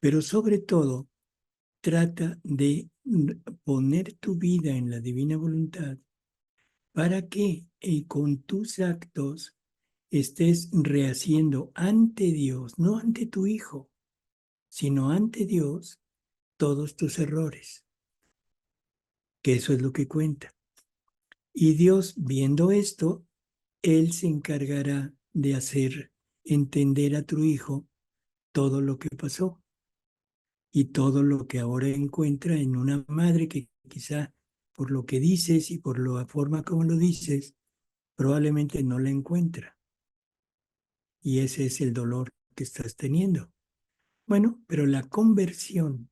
Pero sobre todo, trata de poner tu vida en la divina voluntad para que con tus actos estés rehaciendo ante Dios, no ante tu hijo, sino ante Dios, todos tus errores, que eso es lo que cuenta. Y Dios, viendo esto, Él se encargará de hacer entender a tu hijo todo lo que pasó y todo lo que ahora encuentra en una madre que quizá por lo que dices y por la forma como lo dices, probablemente no la encuentra. Y ese es el dolor que estás teniendo. Bueno, pero la conversión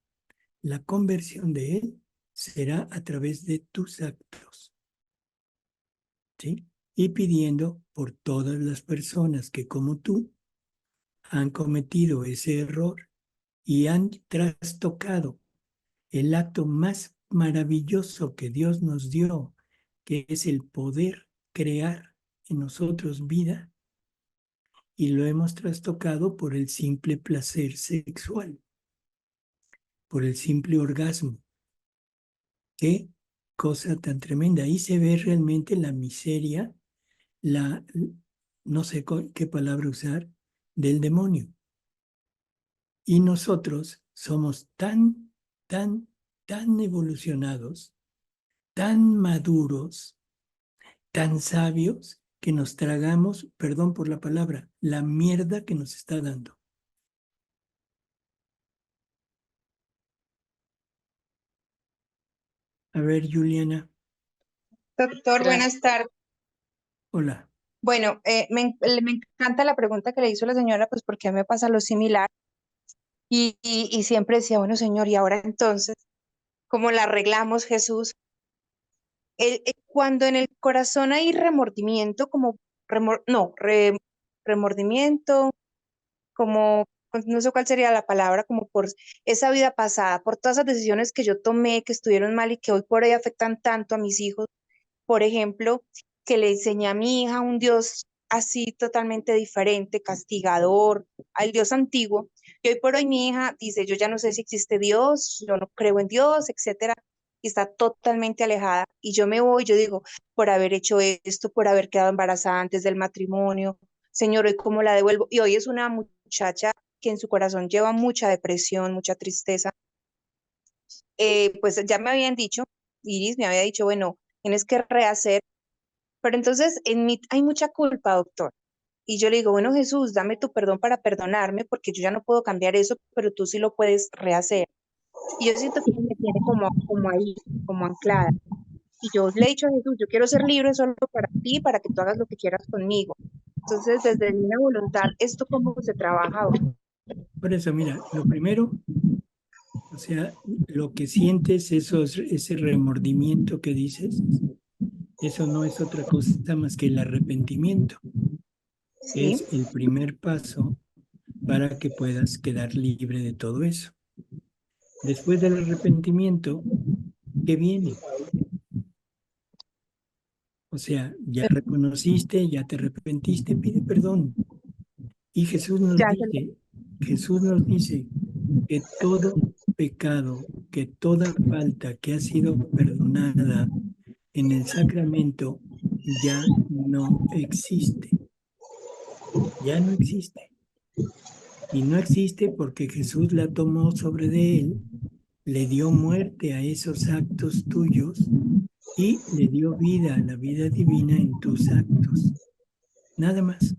de Él será a través de tus actos, ¿sí? Y pidiendo por todas las personas que como tú han cometido ese error y han trastocado el acto más maravilloso que Dios nos dio, que es el poder crear en nosotros vida, y lo hemos trastocado por el simple placer sexual, por el simple orgasmo. Qué cosa tan tremenda. Ahí se ve realmente la miseria, no sé qué palabra usar, del demonio. Y nosotros somos tan evolucionados, tan maduros, tan sabios, que nos tragamos, perdón por la palabra, la mierda que nos está dando. A ver, Juliana. Doctor, buenas tardes. Hola. Bueno, me encanta la pregunta que le hizo la señora, pues porque a mí me pasa lo similar. Y siempre decía, bueno, Señor, y ahora entonces, ¿cómo la arreglamos, Jesús? Cuando en el corazón hay remordimiento, como, remordimiento, como, pues, no sé cuál sería la palabra, como por esa vida pasada, por todas esas decisiones que yo tomé, que estuvieron mal y que hoy por hoy afectan tanto a mis hijos. Por ejemplo, que le enseñé a mi hija un Dios así totalmente diferente, castigador, al Dios antiguo. Y hoy por hoy mi hija dice, yo ya no sé si existe Dios, yo no creo en Dios, etcétera, y está totalmente alejada. Y yo me voy, yo digo, por haber hecho esto, por haber quedado embarazada antes del matrimonio, Señor, hoy cómo la devuelvo. Y hoy es una muchacha que en su corazón lleva mucha depresión, mucha tristeza. Pues ya me habían dicho, Iris me había dicho, bueno, tienes que rehacer, pero entonces en mí hay mucha culpa, doctor. Y yo le digo, bueno, Jesús, dame tu perdón para perdonarme, porque yo ya no puedo cambiar eso, pero tú sí lo puedes rehacer. Y yo siento que me tiene como ahí, como anclada. Y yo le he dicho a Jesús, yo quiero ser libre solo para ti, para que tú hagas lo que quieras conmigo. Entonces, desde mi voluntad, ¿esto cómo se trabaja hoy? Por eso, mira, lo primero, o sea, lo que sientes, ese remordimiento que dices, eso no es otra cosa más que el arrepentimiento. Sí, Es el primer paso para que puedas quedar libre de todo eso. Después del arrepentimiento, ¿qué viene? O sea, ya reconociste, ya te arrepentiste, pide perdón. Y ya se lo... Jesús nos dice que todo pecado, que toda falta que ha sido perdonada en el sacramento ya no existe. Ya no existe. Y no existe porque Jesús la tomó sobre de él, le dio muerte a esos actos tuyos y le dio vida a la vida divina en tus actos. Nada más.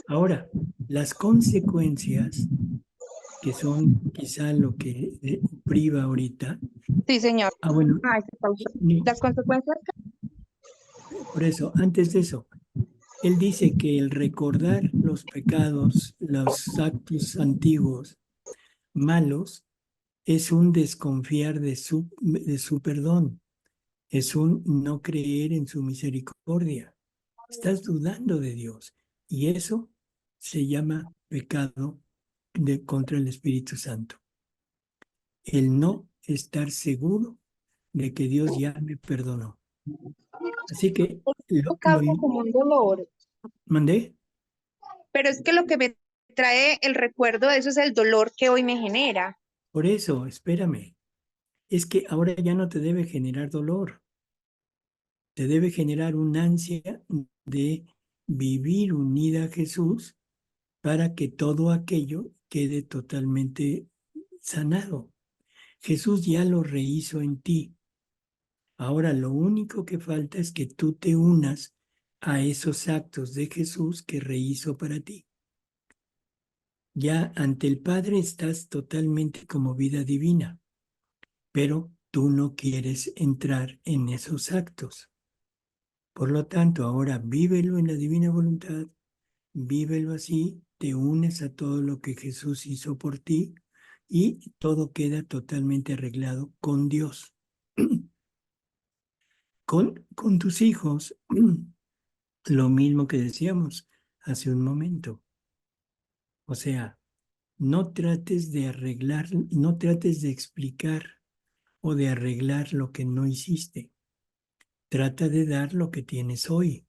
Ahora, las consecuencias, que son quizá lo que priva ahorita. Sí, señor. Bueno, Se pausó. Las consecuencias. por eso, antes de eso, él dice que el recordar los pecados, los actos antiguos malos, es un desconfiar de su perdón, es un no creer en su misericordia. Estás dudando de Dios y eso se llama pecado contra el Espíritu Santo. El no estar seguro de que Dios ya me perdonó. Así que Esto causa como un dolor. ¿Mandé? Pero es que lo que me trae el recuerdo de eso es el dolor que hoy me genera. Por eso, espérame. Es que ahora ya no te debe generar dolor. Te debe generar una ansia de vivir unida a Jesús para que todo aquello quede totalmente sanado. Jesús ya lo rehizo en ti. Ahora lo único que falta es que tú te unas a esos actos de Jesús que rehizo para ti. Ya ante el Padre estás totalmente como vida divina, pero tú no quieres entrar en esos actos. Por lo tanto, ahora vívelo en la divina voluntad, vívelo así, te unes a todo lo que Jesús hizo por ti y todo queda totalmente arreglado con Dios. Con tus hijos, lo mismo que decíamos hace un momento. O sea, no trates de arreglar, no trates de explicar o de arreglar lo que no hiciste. Trata de dar lo que tienes hoy.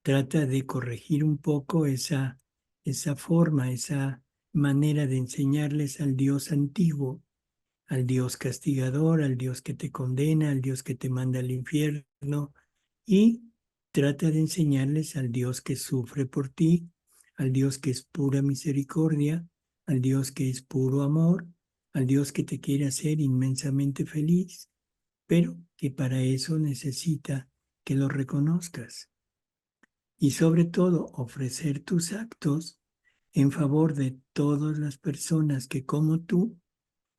Trata de corregir un poco esa forma, esa manera de enseñarles al Dios antiguo, al Dios castigador, al Dios que te condena, al Dios que te manda al infierno, y trata de enseñarles al Dios que sufre por ti, al Dios que es pura misericordia, al Dios que es puro amor, al Dios que te quiere hacer inmensamente feliz, pero que para eso necesita que lo reconozcas. Y sobre todo, ofrecer tus actos en favor de todas las personas que, como tú,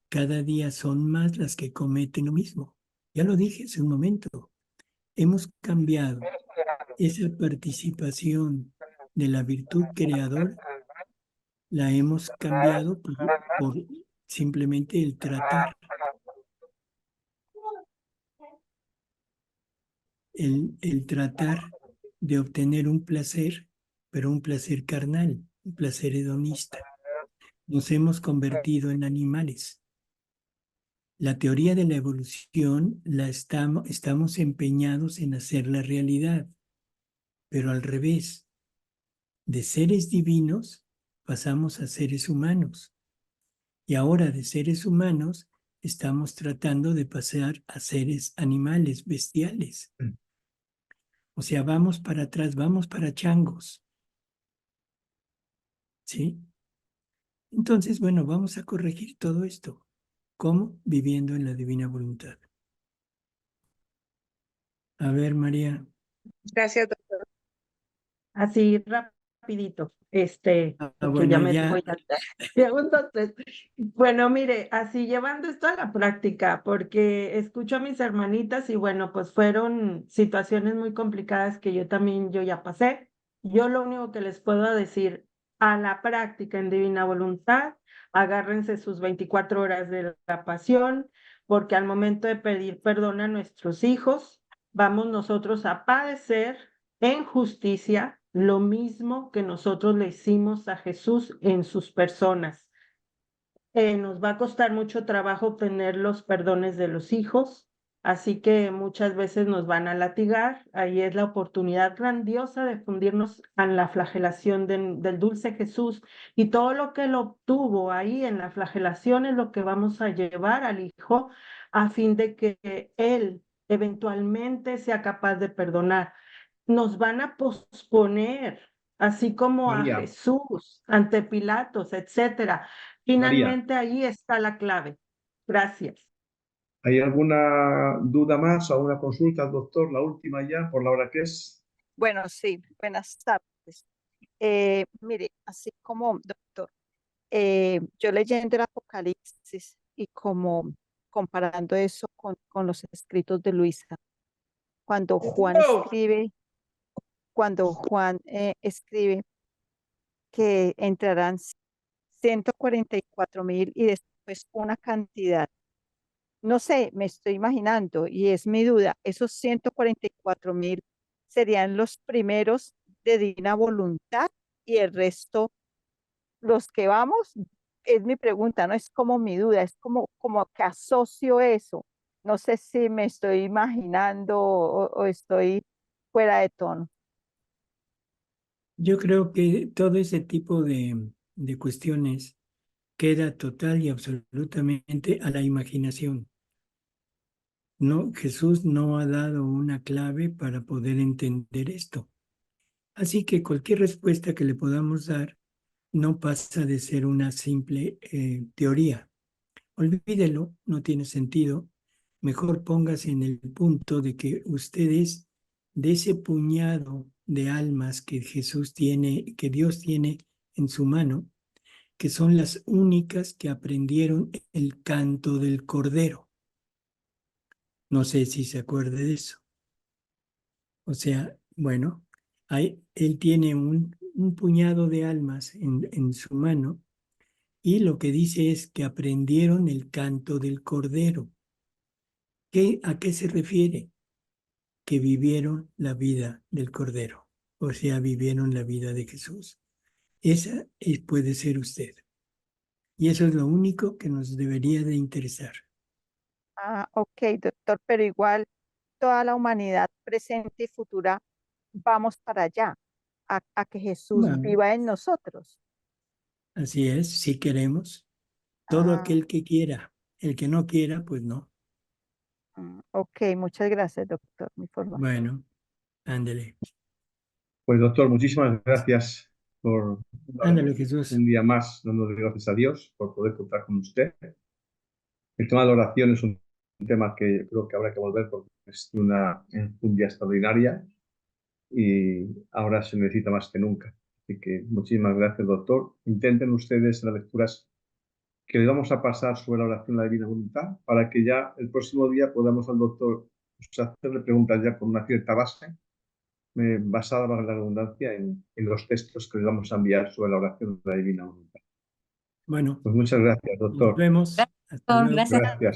cada día son más las que cometen lo mismo. Ya lo dije hace un momento. Hemos cambiado esa participación de la virtud creadora, la hemos cambiado por simplemente el tratar. El tratar de obtener un placer, pero un placer carnal, un placer hedonista. Nos hemos convertido en animales. La teoría de la evolución estamos empeñados en hacerla realidad, pero al revés. De seres divinos pasamos a seres humanos. Y ahora de seres humanos estamos tratando de pasar a seres animales, bestiales. O sea, vamos para atrás, vamos para changos. ¿Sí? Entonces, bueno, vamos a corregir todo esto. ¿Cómo? Viviendo en la divina voluntad. A ver, María. Gracias, doctor. Así rapidito, porque bueno, ya me ya. voy a preguntas. Bueno, mire, así llevando esto a la práctica, porque escucho a mis hermanitas y bueno, pues fueron situaciones muy complicadas que yo ya pasé. Yo lo único que les puedo decir, a la práctica en divina voluntad, agárrense sus 24 horas de la pasión, porque al momento de pedir perdón a nuestros hijos, vamos nosotros a padecer en justicia lo mismo que nosotros le hicimos a Jesús en sus personas. Nos va a costar mucho trabajo obtener los perdones de los hijos, así que muchas veces nos van a latigar. Ahí es la oportunidad grandiosa de fundirnos en la flagelación del dulce Jesús, y todo lo que él obtuvo ahí en la flagelación es lo que vamos a llevar al hijo a fin de que él eventualmente sea capaz de perdonar. Nos van a posponer, así como María. a Jesús ante Pilatos, etcétera. Finalmente ahí está la clave. Gracias. ¿Hay alguna duda más o alguna consulta, doctor? La última ya, por la hora que es. Bueno, sí, buenas tardes. Mire, así como, doctor, yo leyendo el Apocalipsis y como comparando eso con los escritos de Luisa, cuando Juan escribe, escribe que entrarán 144.000 y después una cantidad. No sé, me estoy imaginando y es mi duda, esos 144.000 serían los primeros de divina voluntad y el resto, los que vamos, es mi pregunta, no es como mi duda, es como que asocio eso. No sé si me estoy imaginando o estoy fuera de tono. Yo creo que todo ese tipo de cuestiones queda total y absolutamente a la imaginación. No, Jesús no ha dado una clave para poder entender esto. Así que cualquier respuesta que le podamos dar no pasa de ser una simple teoría. Olvídelo, no tiene sentido. Mejor póngase en el punto de que ustedes, de ese puñado de almas que Jesús tiene, que Dios tiene en su mano, que son las únicas que aprendieron el canto del Cordero. No sé si se acuerde de eso. O sea, bueno, él tiene un puñado de almas en su mano y lo que dice es que aprendieron el canto del Cordero. ¿A qué se refiere? Que vivieron la vida del Cordero, o sea, vivieron la vida de Jesús. Esa puede ser usted. Y eso es lo único que nos debería de interesar. Ah, ok, doctor, pero igual toda la humanidad presente y futura vamos para allá, a que Jesús Bueno, viva en nosotros. así es, si queremos. Todo aquel que quiera. El que no quiera, pues no. Ok, muchas gracias, doctor. Mi formación. Bueno, ándele. Pues doctor, muchísimas gracias por Ándale, Jesús. un día más, dándole gracias a Dios por poder contar con usted. El tema de la oración es un tema que creo que habrá que volver porque es una enjundia extraordinaria y ahora se necesita más que nunca. Así que muchísimas gracias, doctor. Intenten ustedes las lecturas que le vamos a pasar sobre la oración de la divina voluntad para que ya el próximo día podamos al doctor hacerle preguntas ya con una cierta base, basada en la redundancia en los textos que le vamos a enviar sobre la oración de la divina voluntad. Bueno, Pues muchas gracias, nos doctor. vemos. Hasta luego. Gracias. Gracias.